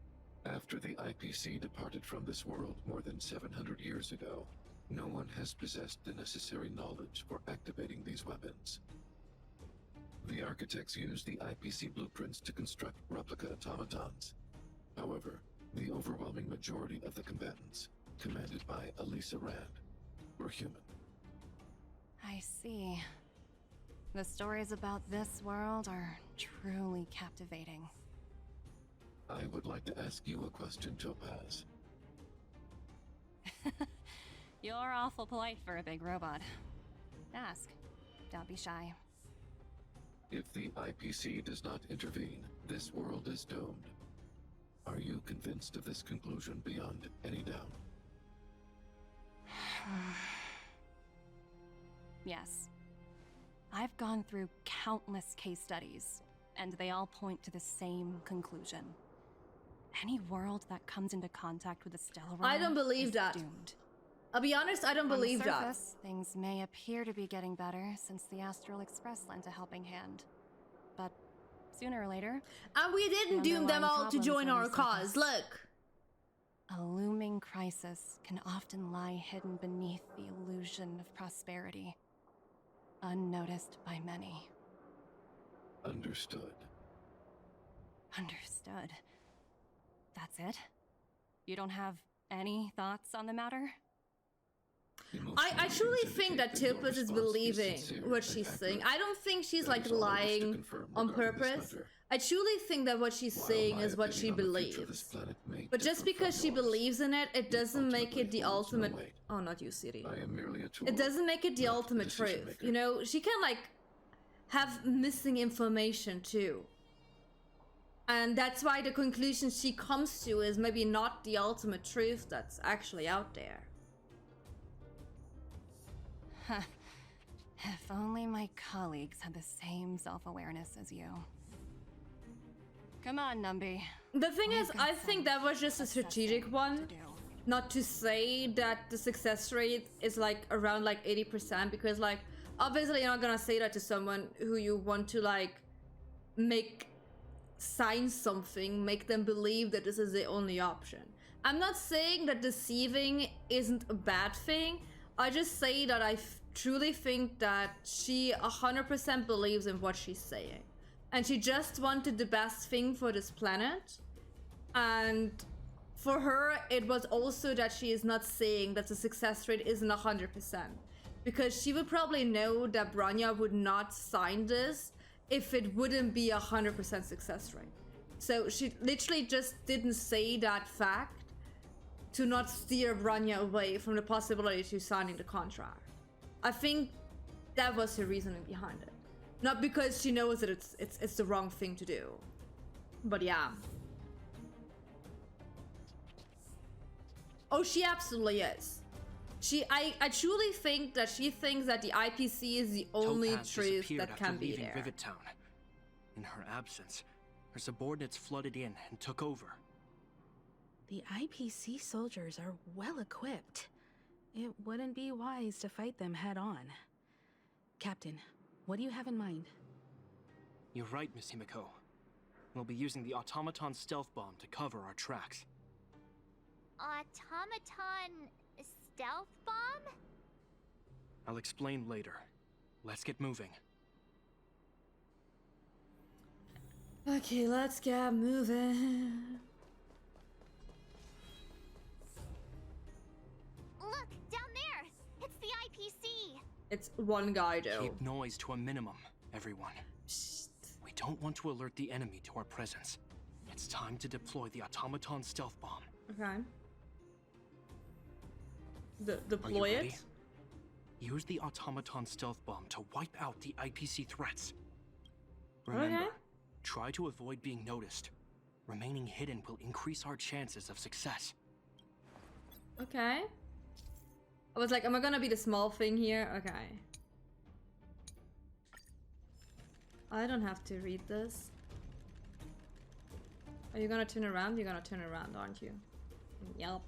After the IPC departed from this world more than 700 years ago, no one has possessed the necessary knowledge for activating these weapons. The architects used the IPC blueprints to construct replica automatons. However, the overwhelming majority of the combatants, commanded by Elisa Rand, were human. I see. The stories about this world are truly captivating. I would like to ask you a question, Topaz. You're awful polite for a big robot. Ask. Don't be shy. If the IPC does not intervene, this world is doomed. Are you convinced of this conclusion beyond any doubt? Yes. I've gone through countless case studies, and they all point to the same conclusion. Any world that comes into contact with the stellar realm I don't believe is that. doomed. I'll be honest, I don't believe On the that. surface, things may appear to be getting better since the Astral Express lent a helping hand. But sooner or later... And we didn't doom them all to join our cause, look! A looming crisis can often lie hidden beneath the illusion of prosperity, unnoticed by many. Understood. Understood. That's it? You don't have any thoughts on the matter? I truly think that Topaz is believing what she's saying. I don't think she's like lying on purpose. I truly think that what she's saying is what she believes. But just because she believes in it, it doesn't make it the ultimate... Oh, not you, Siri. It doesn't make it the ultimate truth. You know, she can like have missing information too. And that's why the conclusion she comes to is maybe not the ultimate truth that's actually out there. If only my colleagues had the same self-awareness as you. Come on, Numby. The thing is, I think that was just a strategic one. Not to say that the success rate is like around like 80%, because like obviously you're not gonna say that to someone who you want to like make sign something, make them believe that this is the only option. I'm not saying that deceiving isn't a bad thing. I just say that I truly think that she 100% believes in what she's saying. And she just wanted the best thing for this planet. And for her, it was also that she is not saying that the success rate isn't 100%. Because she would probably know that Bronya would not sign this if it wouldn't be 100% success rate. So she literally just didn't say that fact to not steer Bronya away from the possibility to signing the contract. I think that was her reasoning behind it. Not because she knows that it's the wrong thing to do. But yeah. Oh, she absolutely is. I truly think that she thinks that the IPC is the only Topaz truth disappeared that can after be leaving there. Rivet Town. In her absence, her subordinates flooded in and took over. The IPC soldiers are well equipped. It wouldn't be wise to fight them head on. Captain, what do you have in mind? You're right, Miss Himiko. We'll be using the automaton stealth bomb to cover our tracks. Automaton stealth bomb? I'll explain later. Let's get moving. Okay, let's get moving. Look, down there! It's the IPC! It's one guy though. Keep noise to a minimum, everyone. We don't want to alert the enemy to our presence. It's time to deploy the automaton stealth bomb. Okay. deploy Are you it. ready? Use the automaton stealth bomb to wipe out the IPC threats. Remember, Okay. try to avoid being noticed. Remaining hidden will increase our chances of success. Okay. I was like, am I gonna be the small thing here? Okay. I don't have to read this. Are you gonna turn around? You're gonna turn around, aren't you? Yep.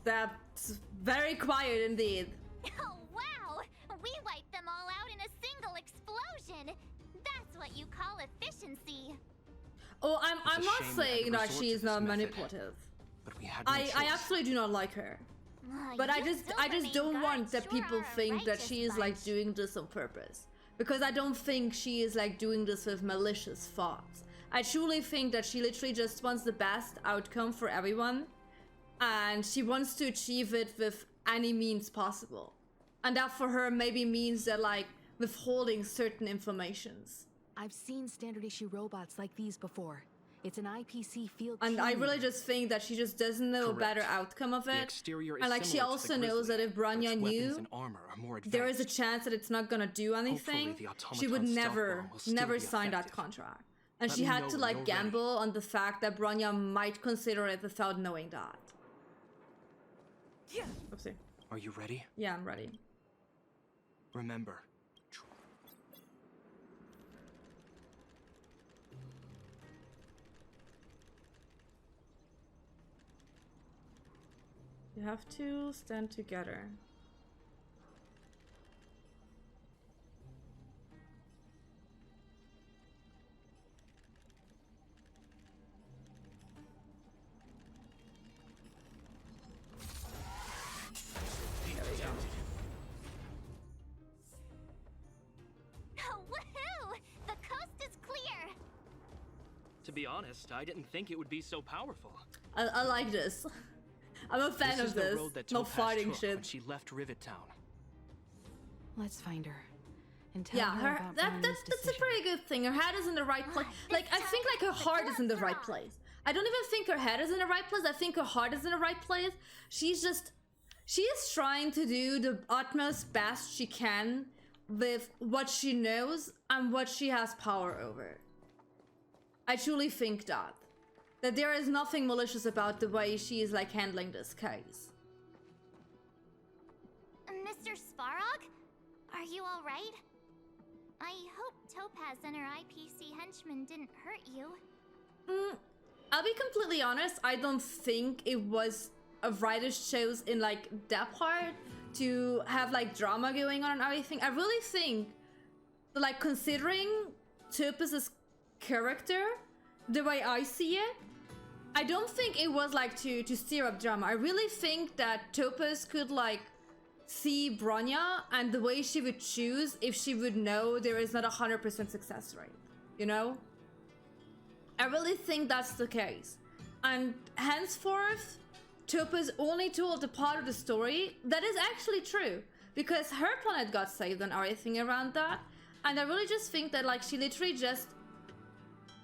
That's very quiet indeed. Oh, wow! We wiped them all out in a single explosion! That's what you call efficiency. Oh, I'm It's a not shame we had saying to that resort she to is this not method, manipulative. But we had no I choice. absolutely do not like her. But I just don't want that people think that she is like doing this on purpose. Because I don't think she is like doing this with malicious thoughts. I truly think that she literally just wants the best outcome for everyone. And she wants to achieve it with any means possible. And that for her maybe means that like withholding certain informations. I've seen standard issue robots like these before. It's an IPC field. And I training. really just think that she just doesn't know a better outcome of The it. exterior is And like she similar to also the knows Grizzly, that if but its Bronya weapons knew and armor are more there is a advanced. chance that it's not gonna do anything, Hopefully the she would automaton stealth never, bomb will still never be sign that effective. contract. And Let she me had know to when like you're ready. gamble on the fact that Bronya might consider it without knowing that. Yeah. Oopsie. Are you ready? Yeah, I'm ready. Remember. You have to stand together. Woohoo! The coast is clear! To be honest, I didn't think it would be so powerful. I like this. I'm a fan This of is the this. road that No Topaz fighting took shit. when she left Rivet Town. Let's find her. And tell Yeah, her her about that's Brownie's a decision. pretty good thing. Her head is in the right place. Like I think like her heart is in the right place. I don't even think her head is in the right place. I think her heart is in the right place. She is trying to do the utmost best she can with what she knows and what she has power over. I truly think that there is nothing malicious about the way she is like handling this case. Mr. Svarog? Are you alright? I hope Topaz and her IPC henchmen didn't hurt you. I'll be completely honest, I don't think it was a writer's choice in like that part to have like drama going on and everything. I really think that, like, considering Topaz's character, the way I see it, I don't think it was like to stir up drama. I really think that Topaz could like see Bronya and the way she would choose if she would know there is not 100% success rate, you know? I really think that's the case. And henceforth, Topaz only told the part of the story that is actually true. Because her planet got saved and everything around that. And I really just think that like she literally just...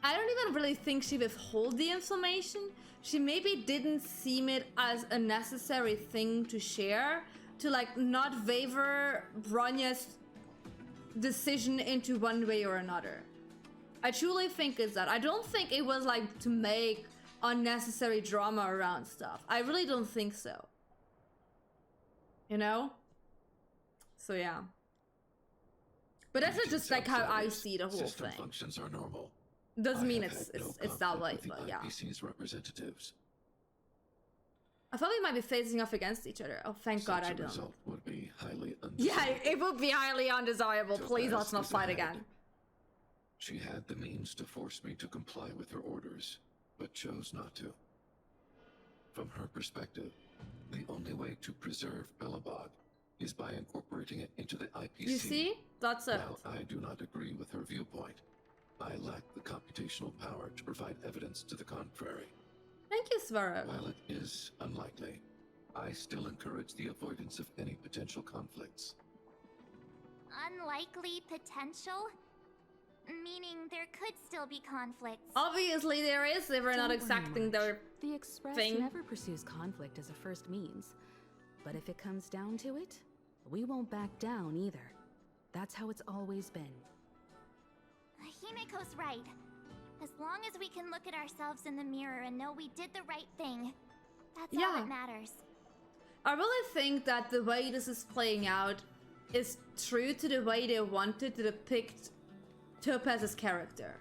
I don't even really think she withhold the information. She maybe didn't seem it as a necessary thing to share. To like not waver Bronya's decision into one way or another. I truly think it's that. I don't think it was like to make unnecessary drama around stuff. I really don't think so. You know? So yeah. But that's not just like how I see the whole System thing. functions are normal. Doesn't I mean have it's had no it's that way, conflict with but the yeah. IPC's representatives. I thought we might be facing off against each other. Oh, thank God Such I a don't. result would be highly Yeah, undesirable. it would be highly undesirable. Please let's not Topaz is fight ahead. again. She had the means to force me to comply with her orders, but chose not to. From her perspective, the only way to preserve Belobog is by incorporating it into the IPC. You see? That's it. While I do not agree with her viewpoint, I lack the computational power to provide evidence to the contrary. Thank you, Svarog. While it is unlikely, I still encourage the avoidance of any potential conflicts. Unlikely potential? Meaning there could still be conflicts. Obviously there is if we're not Don't worry, exacting March. their The Express thing. never pursues conflict as a first means. But if it comes down to it, we won't back down either. That's how it's always been. Himiko's right. As long as we can look at ourselves in the mirror and know we did the right thing, that's all Yeah. that matters. I really think that the way this is playing out is true to the way they wanted to depict Topaz's character.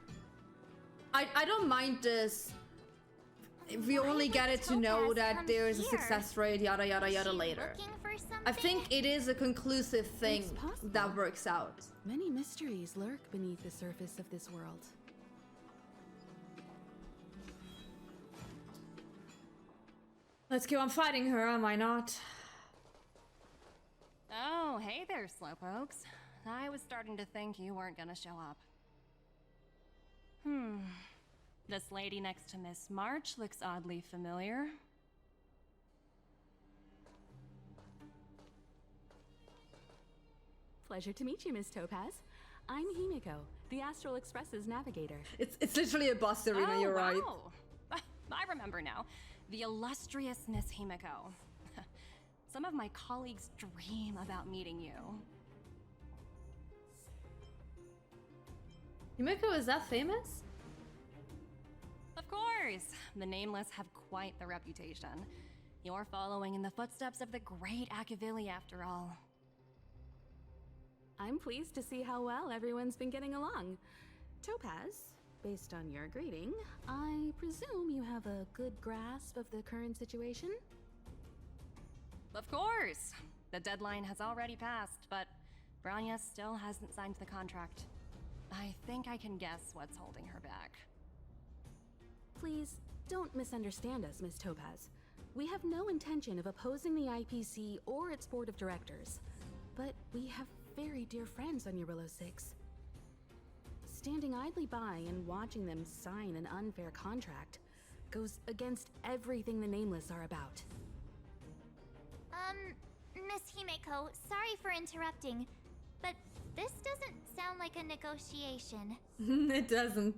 I don't mind this if we only get it to know Topaz that come there is a here? success rate, yada yada Is yada she later. looking for I something? think it is a conclusive thing It's possible. that works out. Many mysteries lurk beneath the surface of this world. Let's keep on fighting her, am I not? Oh, hey there, Slowpokes. I was starting to think you weren't gonna show up. This lady next to Miss March looks oddly familiar. Pleasure to meet you, Miss Topaz. I'm Himiko, the Astral Express's navigator. It's literally a boss arena, you're right. Wow. I remember now. The illustrious Miss Himiko. Some of my colleagues dream about meeting you. Himiko is that famous? Of course! The Nameless have quite the reputation. You're following in the footsteps of the great Akavili, after all. I'm pleased to see how well everyone's been getting along. Topaz, based on your greeting, I presume you have a good grasp of the current situation? Of course! The deadline has already passed, but Branya still hasn't signed the contract. I think I can guess what's holding her back. Please, don't misunderstand us, Miss Topaz. We have no intention of opposing the IPC or its board of directors, but we have very dear friends on Eurillo 6. Standing idly by and watching them sign an unfair contract goes against everything the Nameless are about. Miss Himiko, sorry for interrupting, but this doesn't sound like a negotiation. It doesn't.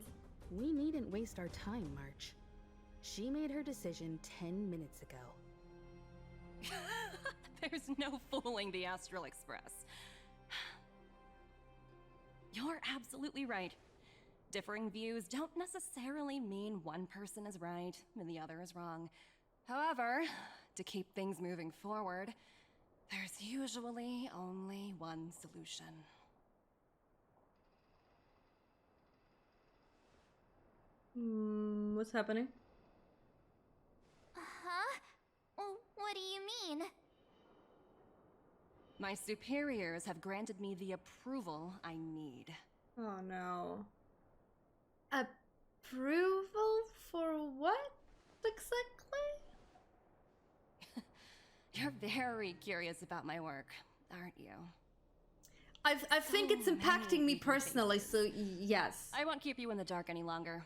We needn't waste our time, March. She made her decision 10 minutes ago. There's no fooling the Astral Express. You're absolutely right. Differing views don't necessarily mean one person is right and the other is wrong. However, to keep things moving forward, there's usually only one solution. What's happening? Huh? What do you mean? My superiors have granted me the approval I need. Oh no. Approval for what exactly? You're very curious about my work, aren't you? I think it's impacting me personally, so yes. I won't keep you in the dark any longer.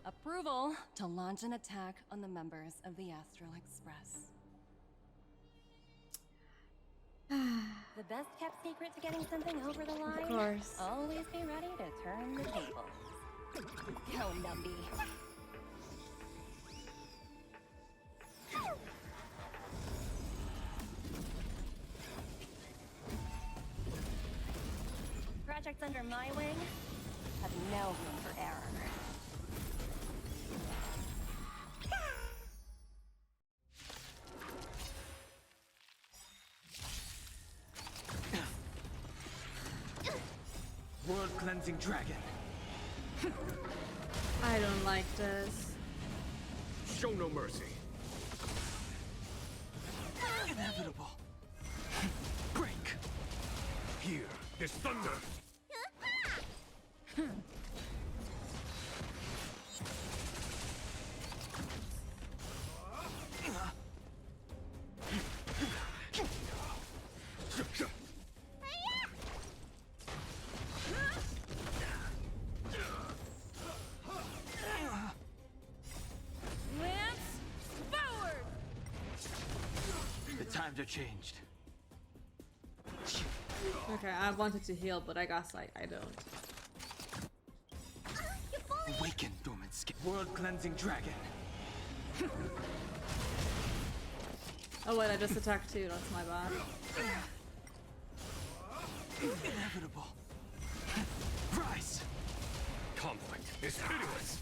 Approval to launch an attack on the members of the Astral Express. The best kept secret to getting something over the line? Of course. Always be ready to turn the tables. Go, Numby. Projects under my wing have no room for error. World-cleansing dragon. I don't like this. Show no mercy. Inevitable. Break. Here is thunder. times are changed. Okay, I wanted to heal, but I guess I don't. Awaken, dormant skin. World cleansing dragon. Oh wait, I just attacked too, that's my bad. Inevitable. Rise. Conflict is pitiless.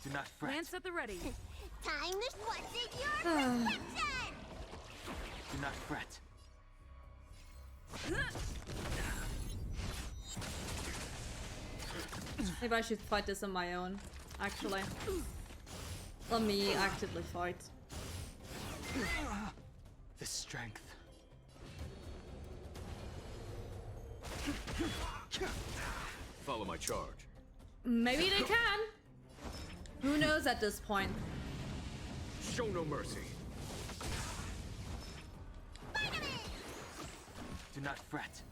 Do not fret. Lance at the ready. Time to what's in your perception! Do not fret. Maybe I should fight this on my own, actually. Let me actively fight. The strength. Follow my charge. Maybe they can. Who knows at this point? Show no mercy. Do not fret.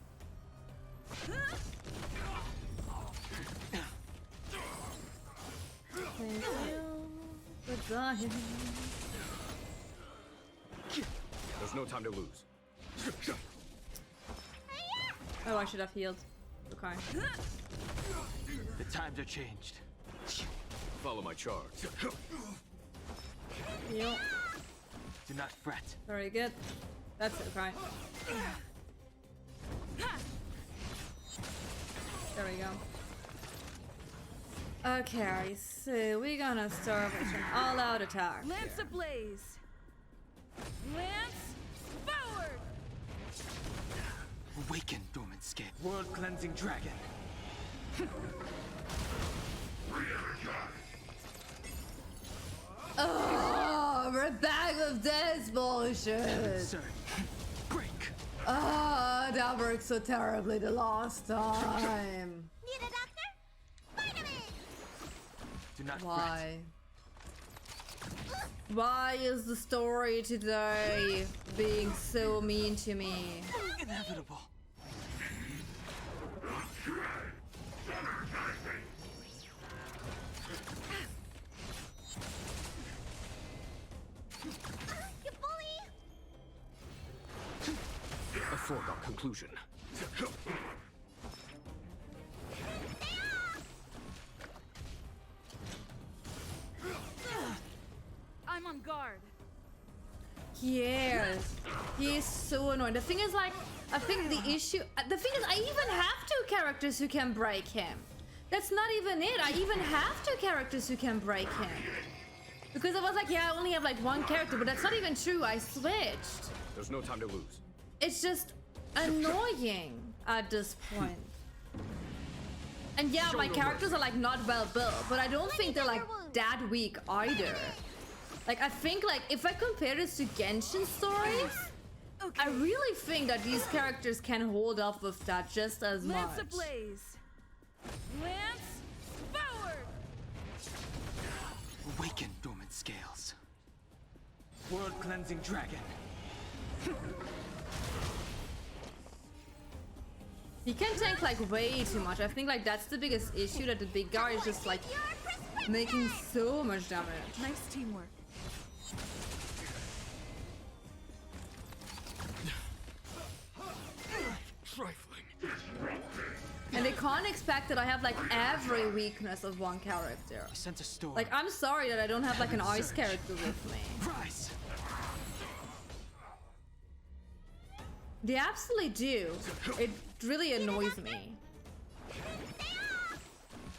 Thank you. Goodbye. There's no time to lose. Oh, I should have healed. Okay. The times are changed. Follow my charge. Heal. Do not fret. Very good. That's okay. There we go. Okay, so we're gonna start with an all-out attack. Lance ablaze. Lance forward. Awaken, dormant skin. World cleansing dragon. Oh, we're back with this bullshit. Sir, break. Ah, that worked so terribly the last time. Need a doctor? Vitamin! Do not Why? Why is the story today being so mean to me? fret. Inevitable. You bully! A foregone conclusion. I'm on guard. Yes, he is so annoying. The thing is, like, I think the issue, the thing is, I even have two characters who can break him. That's not even it. I even have two characters who can break him. Because I was like, yeah, I only have like one character, but that's not even true. I switched. There's no time to lose. It's just annoying at this point. And yeah, my characters are like not well built, but I don't think they're like that weak either. Like, I think like if I compare this to Genshin stories, I really think that these characters can hold up with that just as much. Lance ablaze. Lance forward. Awaken, dormant scales. World cleansing dragon. He can tank like way too much. I think like that's the biggest issue, that the big guy is just like making so much damage. Nice teamwork. Trifling. And they can't expect that I have like every weakness of one character. I sent a storm. Like, I'm sorry that I don't have like an ice character with me. Rise. They absolutely do. It really annoys me.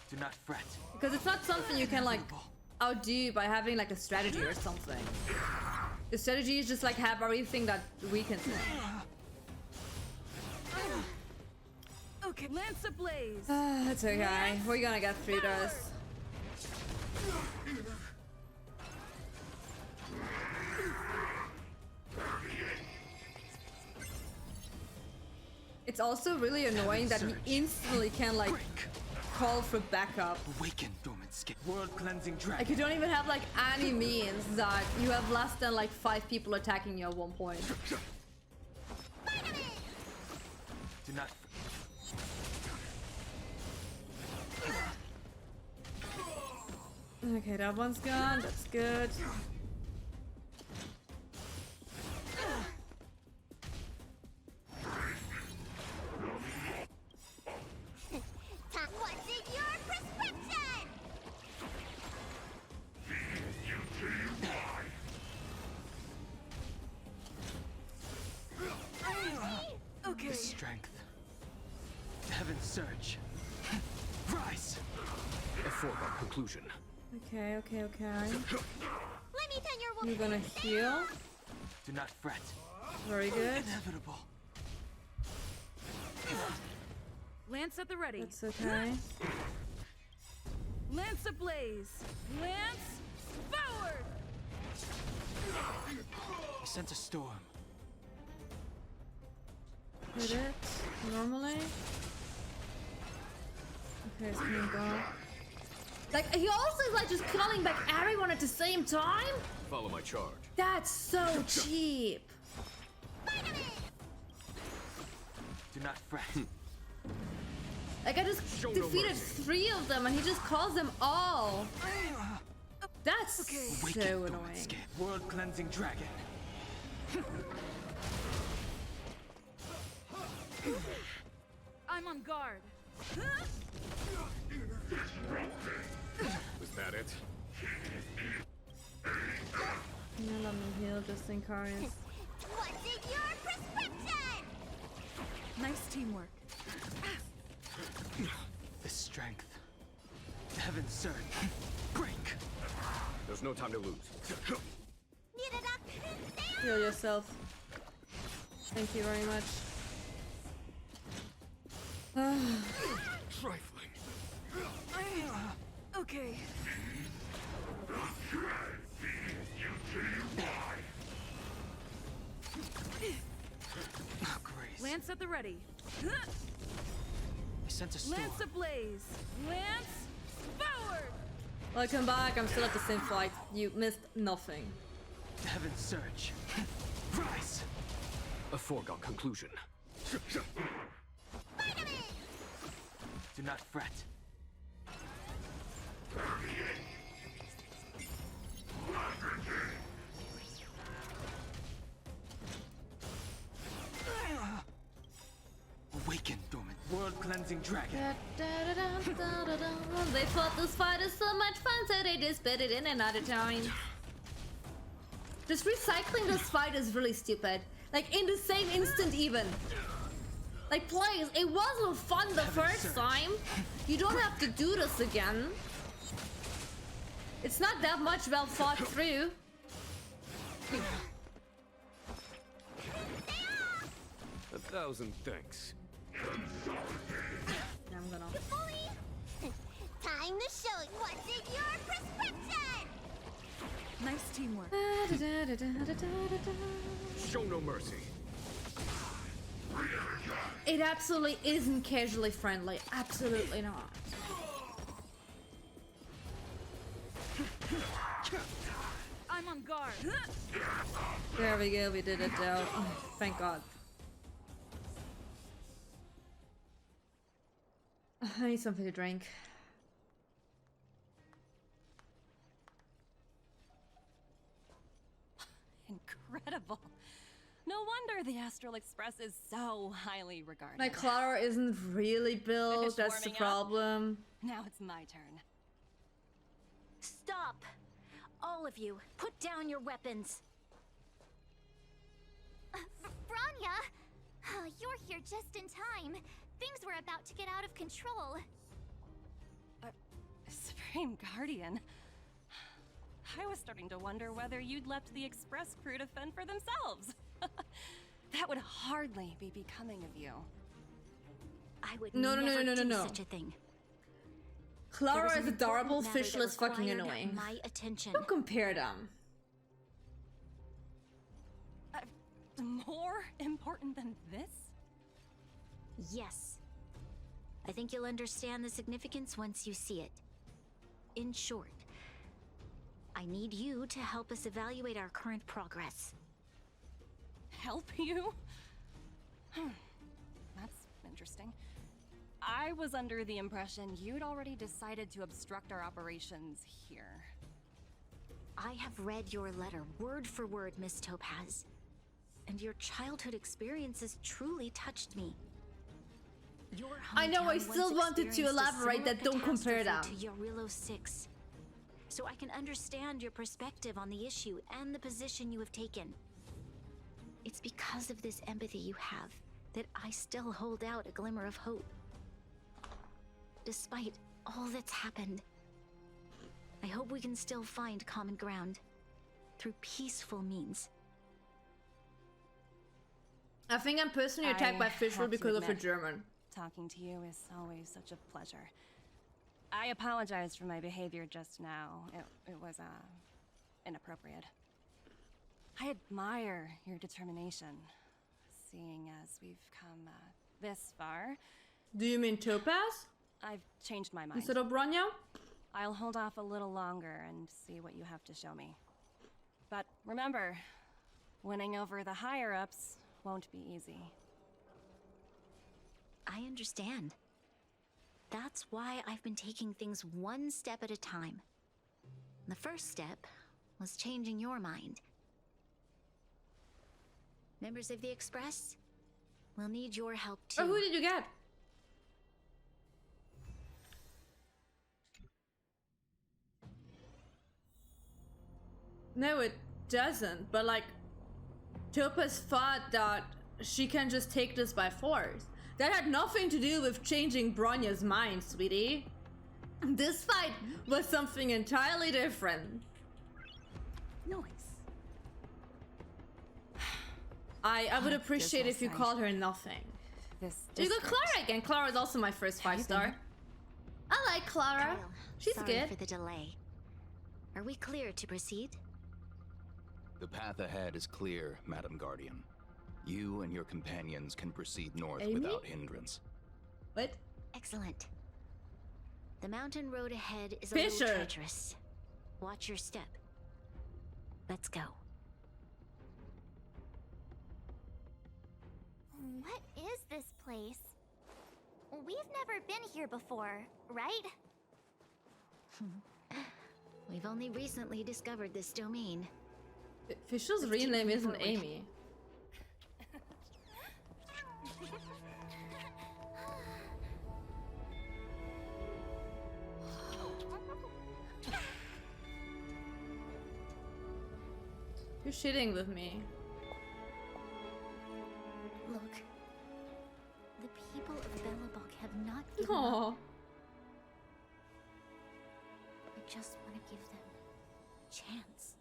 Do not fret. Because it's not something you can like outdo by having like a strategy or something. The strategy is just like have everything that weakens me. Okay, Lance ablaze. It's okay. We're gonna get through this. It's also really annoying that he instantly can like call for backup. Awaken, dormant skin. World cleansing dragon. Like, you don't even have like any means that you have less than like 5 people attacking you at one point. Do not. Okay, that one's gone. That's good. Heaven's surge. Rise! A foregone conclusion. Okay. Let me turn your You're gonna heal. Do not fret. Very good. Inevitable. Lance at the ready. That's okay. Lance ablaze. Lance forward. I sense a storm. Hit it. Normally. Okay, it's coming back. Like, he also is like just calling back everyone at the same time? Follow my charge. That's so cheap. Do not fret. Like, I just defeated 3 of them and he just calls them all. That's so annoying. World cleansing dragon. I'm on guard. Was that it? Yeah, let me heal just in case. What's in your prescription? Nice teamwork. The strength. Heaven's surge. Break. There's no time to lose. Need a doctor? Heal yourself. Thank you very much. Trifling. Okay. Lance at the ready. I sense a storm. Lance ablaze. Lance forward. Welcome back. I'm still at the same fight. You missed nothing. Heaven's surge. Rise. A foregone conclusion. Do not fret. Awaken, dormant world cleansing dragon. They thought this fight is so much fun, so they just spit it in another time. Just recycling this fight is really stupid. Like, in the same instant even. Like, please, it wasn't fun the first time. You don't have to do this again. It's not that much well thought through. 1,000 thanks. I'm gonna. Time to show you what's in your prescription. Nice teamwork. Show no mercy. It absolutely isn't casually friendly. Absolutely not. I'm on guard. There we go. We did it, though. Oh, thank God. I need something to drink. Incredible. No wonder the Astral Express is so highly regarded. My Clara isn't really built. Finish That's the warming up? problem. Now it's my turn. Stop! All of you, put down your weapons. Branya! You're here just in time. Things were about to get out of control. Supreme Guardian. I was starting to wonder whether you'd left the Express crew to fend for themselves. That would hardly be becoming of you. I would No. do such a thing. There Clara was is an adorable, important matter fishless, that fucking required annoying. My attention. Don't compare them. More important than this? Yes. I think you'll understand the significance once you see it. In short, I need you to help us evaluate our current progress. Help you? That's interesting. I was under the impression you'd already decided to obstruct our operations here. I have read your letter word for word, Miss Topaz. And your childhood experiences truly touched me. Your I know, I hometown still once wanted to experienced a elaborate that similar don't compare catastrophe them. to Yarilo 6. So I can understand your perspective on the issue and the position you have taken. It's because of this empathy you have that I still hold out a glimmer of hope. despite all that's happened. I hope we can still find common ground through peaceful means. I think I'm personally attacked by Fischl because of her German. Talking to you is always such a pleasure. I apologize for my behavior just now. It was, inappropriate. I admire your determination, seeing as we've come, this far. Do you mean Topaz? I've changed my mind. Instead of Bronya? I'll hold off a little longer and see what you have to show me. But remember, winning over the higher-ups won't be easy. I understand. That's why I've been taking things one step at a time. The first step was changing your mind. Members of the Express, we'll need your help too. Oh, who did you get? No, it doesn't. But like, Topaz thought that she can just take this by force. That had nothing to do with changing Bronya's mind, sweetie. This fight was something entirely different. Noise. I would appreciate if you called her nothing. You got Clara again. Clara is also my first 5-star. I like Clara. Kyle, She's sorry good. for the delay. Are we clear to proceed? The path ahead is clear, Madam Guardian. You and your companions can proceed north Amy? without hindrance. What? Excellent. The mountain road ahead is a Fisher. little treacherous. Watch your step. Let's go. What is this place? We've never been here before, right? We've only recently discovered this domain. Fischl's real name isn't Amy. You're shitting with me. Look. The people of Belobog have not given Aww. up. I just want to give them a chance.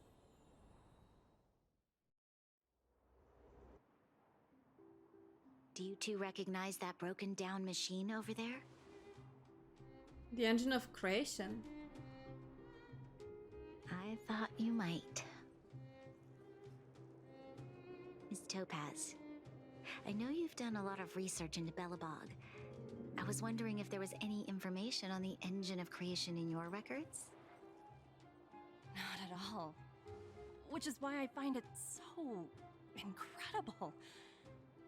Do you two recognize that broken down machine over there? The engine of creation. I thought you might. Miss Topaz, I know you've done a lot of research into Belobog. I was wondering if there was any information on the engine of creation in your records? Not at all. Which is why I find it so incredible.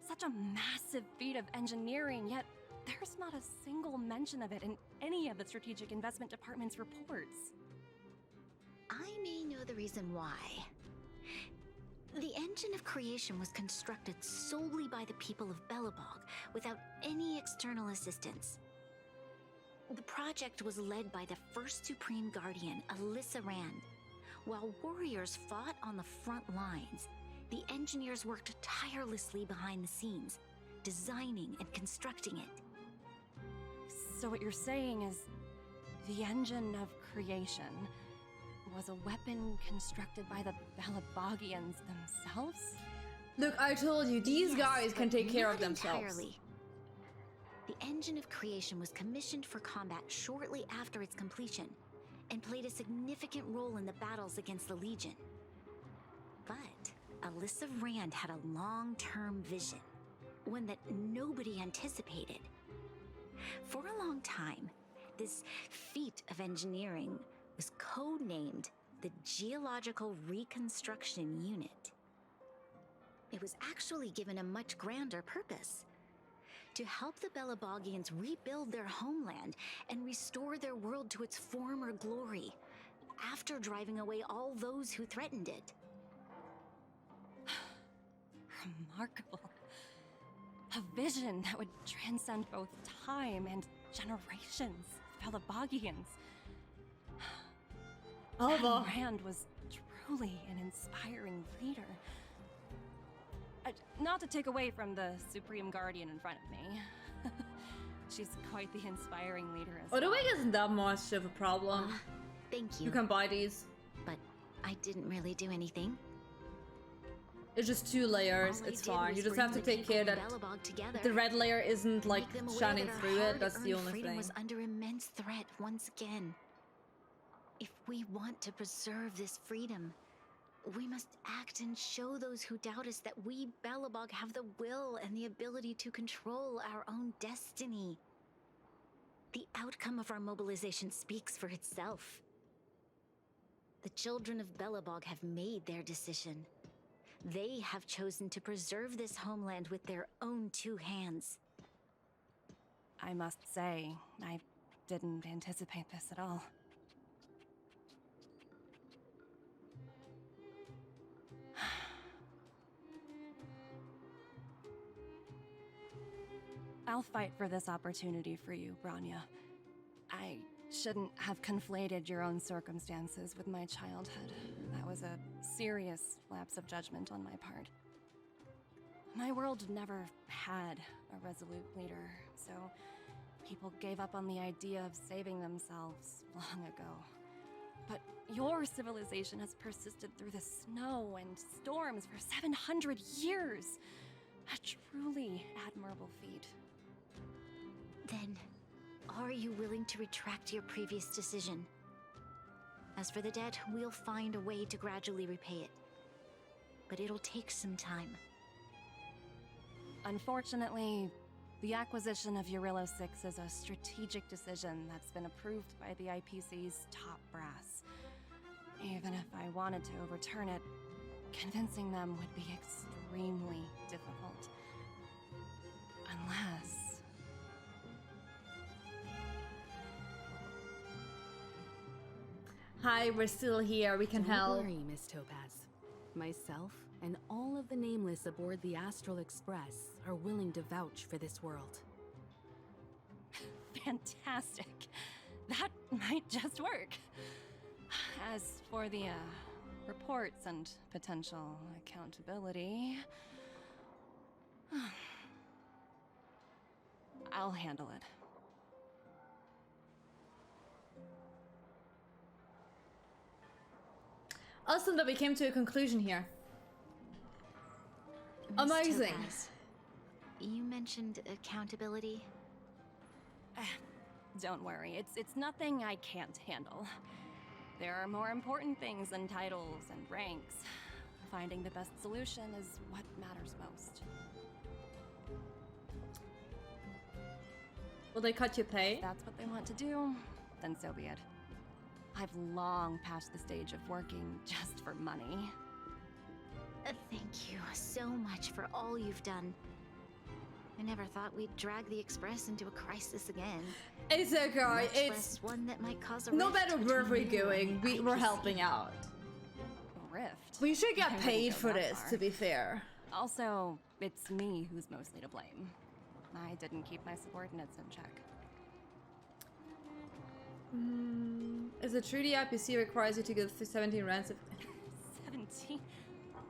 Such a massive feat of engineering, yet there's not a single mention of it in any of the Strategic Investment Department's reports. I may know the reason why. The engine of creation was constructed solely by the people of Belobog, without any external assistance. The project was led by the first Supreme Guardian, Alyssa Rand. While warriors fought on the front lines, the engineers worked tirelessly behind the scenes, designing and constructing it. So what you're saying is, the engine of creation was a weapon constructed by the Belabogians themselves? Look, I told you, these guys can take care of Not themselves. entirely. The engine of creation was commissioned for combat shortly after its completion, and played a significant role in the battles against the Legion. But Alyssa Rand had a long-term vision, one that nobody anticipated. For a long time, this feat of engineering was codenamed the Geological Reconstruction Unit. It was actually given a much grander purpose: to help the Belabogians rebuild their homeland and restore their world to its former glory, after driving away all those who threatened it. Remarkable. A vision that would transcend both time and generations of Belabogians. Madame Rand was truly an inspiring leader. Not to take away from the Supreme Guardian in front of me. She's quite the inspiring leader as Oh, the well. wig isn't that much of a problem. Thank you. You can buy these. But I didn't really do anything. It's just 2 layers. All I It's did fine. was You just bring have to the take people care of that Belobog together the red layer isn't like make them aware shining that our through it. That's the hard-earned only freedom thing. was under immense threat once again. If we want to preserve this freedom, we must act and show those who doubt us that we, Belobog, have the will and the ability to control our own destiny. The outcome of our mobilization speaks for itself. The children of Belobog have made their decision. They have chosen to preserve this homeland with their own 2 hands. I must say, I didn't anticipate this at all. I'll fight for this opportunity for you, Branya. I shouldn't have conflated your own circumstances with my childhood. That was a serious lapse of judgment on my part. My world never had a resolute leader, so people gave up on the idea of saving themselves long ago. But your civilization has persisted through the snow and storms for 700 years. A truly admirable feat. Then, are you willing to retract your previous decision? As for the debt, we'll find a way to gradually repay it. But it'll take some time. Unfortunately, the acquisition of Urilla 6 is a strategic decision that's been approved by the IPC's top brass. Even if I wanted to overturn it, convincing them would be extremely difficult. Unless... Hi, we're still here. We can Don't help. worry, Miss Topaz. Myself and all of the Nameless aboard the Astral Express are willing to vouch for this world. Fantastic. That might just work. As for the, reports and potential accountability... I'll handle it. Awesome that we came to a conclusion here. Amazing. Topaz, you mentioned accountability. Don't worry, it's nothing I can't handle. There are more important things than titles and ranks. Finding the best solution is what matters most. Will they cut your pay? If that's what they want to do, then so be it. I've long passed the stage of working just for money. Thank you so much for all you've done. I never thought we'd drag the Express into a crisis again. It's okay. Much It's less one that might cause a no rift matter where we're between you going, and we're IPC. helping out. Rift. We should I get wouldn't paid go for that this, far. to be fair. Also, it's me who's mostly to blame. I didn't keep my subordinates in check. Is it true the IPC requires you to give 17 rands of... 17?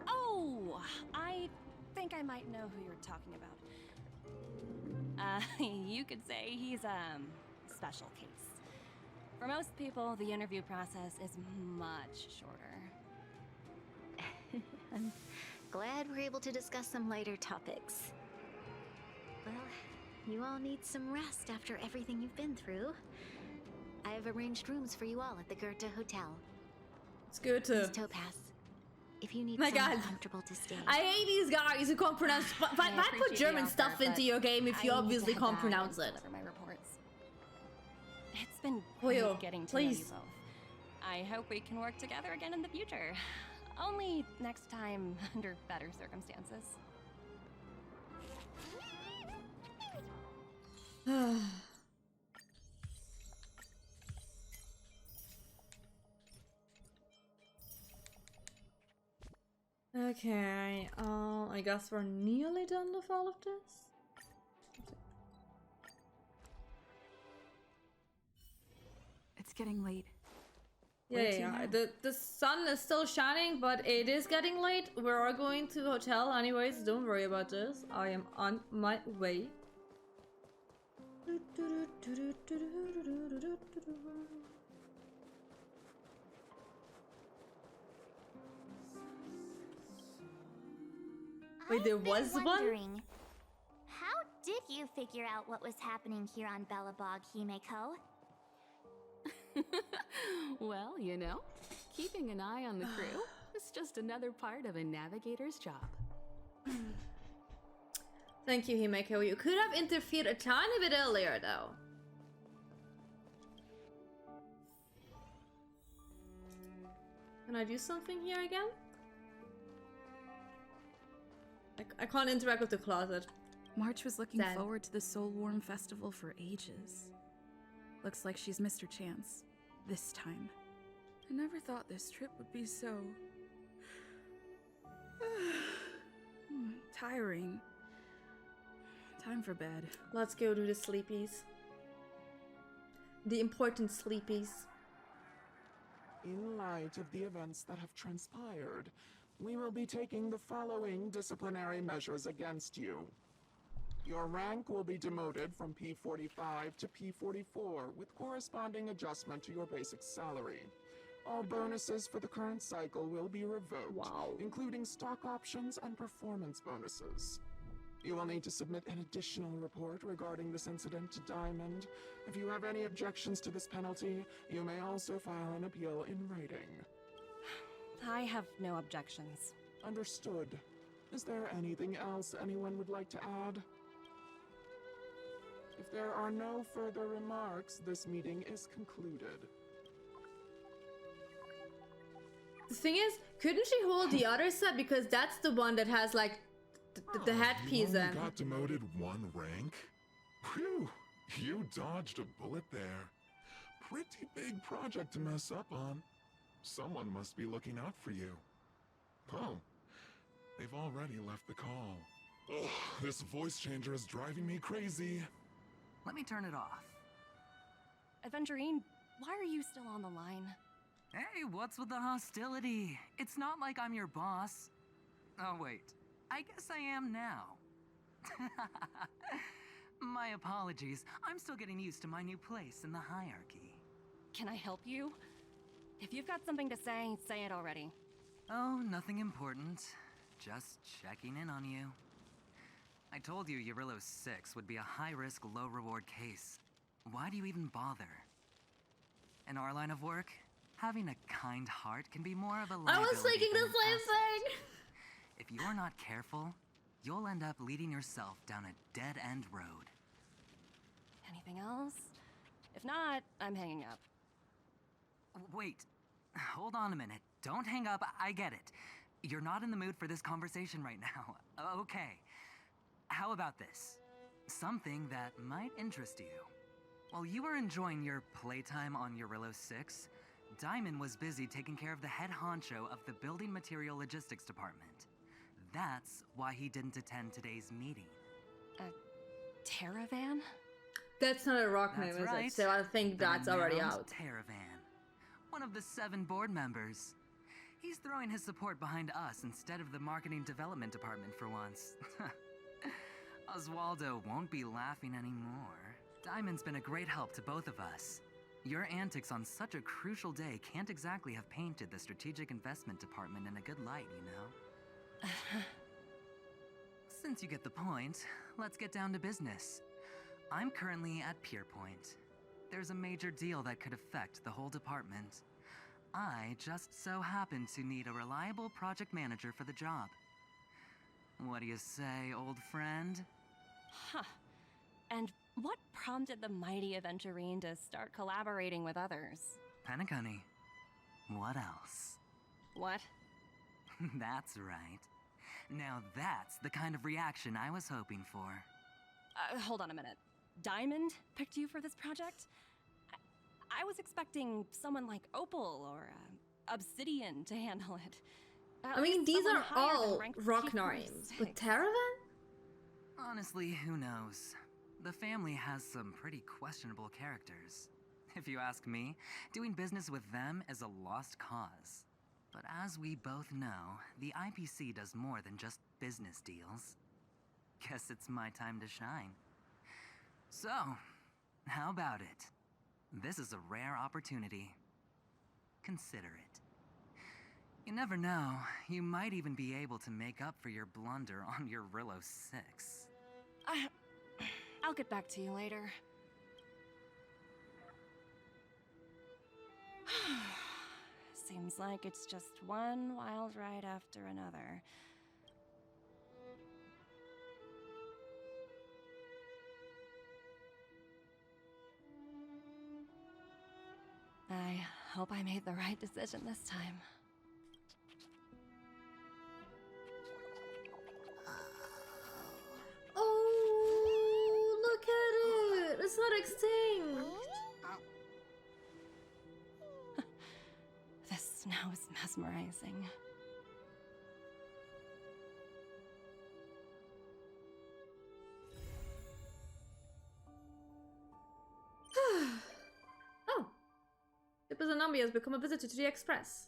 Oh! I think I might know who you're talking about. You could say he's a special case. For most people, the interview process is much shorter. I'm glad we're able to discuss some lighter topics. Well, you all need some rest after everything you've been through. I have arranged rooms for you all at the Goethe Hotel. It's good to... Miss Topaz, if you need My somewhere God. comfortable to stay. I hate these guys who can't pronounce... Why put appreciate German the stuff offer, into but your game if you I need to obviously head can't back pronounce and it? deliver my reports. It's been Will great you? getting to know you Please. both. I hope we can work together again in the future. Only next time under better circumstances. Okay, I guess we're nearly done with all of this. It's getting late. Yeah. The sun is still shining, but it is getting late. We are going to the hotel anyways. Don't worry about this. I am on my way. Wait, there was one? Wondering, how did you figure out what was happening here on Belobog, Himeko? Well, you know, keeping an eye on the crew is just another part of a navigator's job. Thank you, Himeko. You could have interfered a tiny bit earlier, though. Can I do something here again? I can't interact with the closet. March was looking Sad. forward to the Soulworm Festival for ages. Looks like she's missed her chance. This time. I never thought this trip would be so... tiring. Time for bed. Let's go to the sleepies. The important sleepies. In light of the events that have transpired, we will be taking the following disciplinary measures against you. Your rank will be demoted from P45 to P44 with corresponding adjustment to your basic salary. All bonuses for the current cycle will be revoked, including stock options and performance bonuses. You will need to submit an additional report regarding this incident to Diamond. If you have any objections to this penalty, you may also file an appeal in writing. I have no objections. Understood. Is there anything else anyone would like to add? If there are no further remarks, this meeting is concluded. The thing is, couldn't she hold the other set? Because that's the one that has like the headpiece You in. only got demoted one rank? Whew, you dodged a bullet there. Pretty big project to mess up on. Someone must be looking out for you. Oh, they've already left the call. Ugh, this voice changer is driving me crazy. Let me turn it off. Aventurine, why are you still on the line? Hey, what's with the hostility? It's not like I'm your boss. Oh, wait. I guess I am now. My apologies. I'm still getting used to my new place in the hierarchy. Can I help you? If you've got something to say it already. Oh, nothing important. Just checking in on you. I told you Eurillo 6 would be a high-risk, low-reward case. Why do you even bother? In our line of work, having a kind heart can be more of a liability. I was thinking the than an same asset. thing! If you're not careful, you'll end up leading yourself down a dead-end road. Anything else? If not, I'm hanging up. Wait, hold on a minute. Don't hang up, I get it. You're not in the mood for this conversation right now. Okay. How about this? Something that might interest you. While you were enjoying your playtime on Eurillo 6, Diamond was busy taking care of the head honcho of the Building Material Logistics Department. That's why he didn't attend today's meeting. A Terravan? That's not a rock name, That's is right. it? So I think The that's already renowned out. Terravan, one of the 7 board members. He's throwing his support behind us instead of the marketing development department for once. Oswaldo won't be laughing anymore. Diamond's been a great help to both of us. Your antics on such a crucial day can't exactly have painted the strategic investment department in a good light, you know? Since you get the point, let's get down to business. I'm currently at Pierpoint. There's a major deal that could affect the whole department. I just so happen to need a reliable project manager for the job. What do you say, old friend? Huh. And what prompted the mighty Aventurine to start collaborating with others? Penacony. What else? What? That's right. Now that's the kind of reaction I was hoping for. Hold on a minute. Diamond picked you for this project? I was expecting someone like Opal or Obsidian to handle it. At I mean, least these someone are higher than all rank rock P46. names. But Terravan? Honestly, who knows? The family has some pretty questionable characters. If you ask me, doing business with them is a lost cause. But as we both know, the IPC does more than just business deals. Guess it's my time to shine. So, How about it? This is a rare opportunity. Consider it. You never know, you might even be able to make up for your blunder on your Rillo 6. I'll get back to you later. Seems like it's just one wild ride after another. I hope I made the right decision this time. Oh, look at it! It's not extinct! This snow is mesmerizing. Oh! Ship Zanambi has become a visitor to the Express.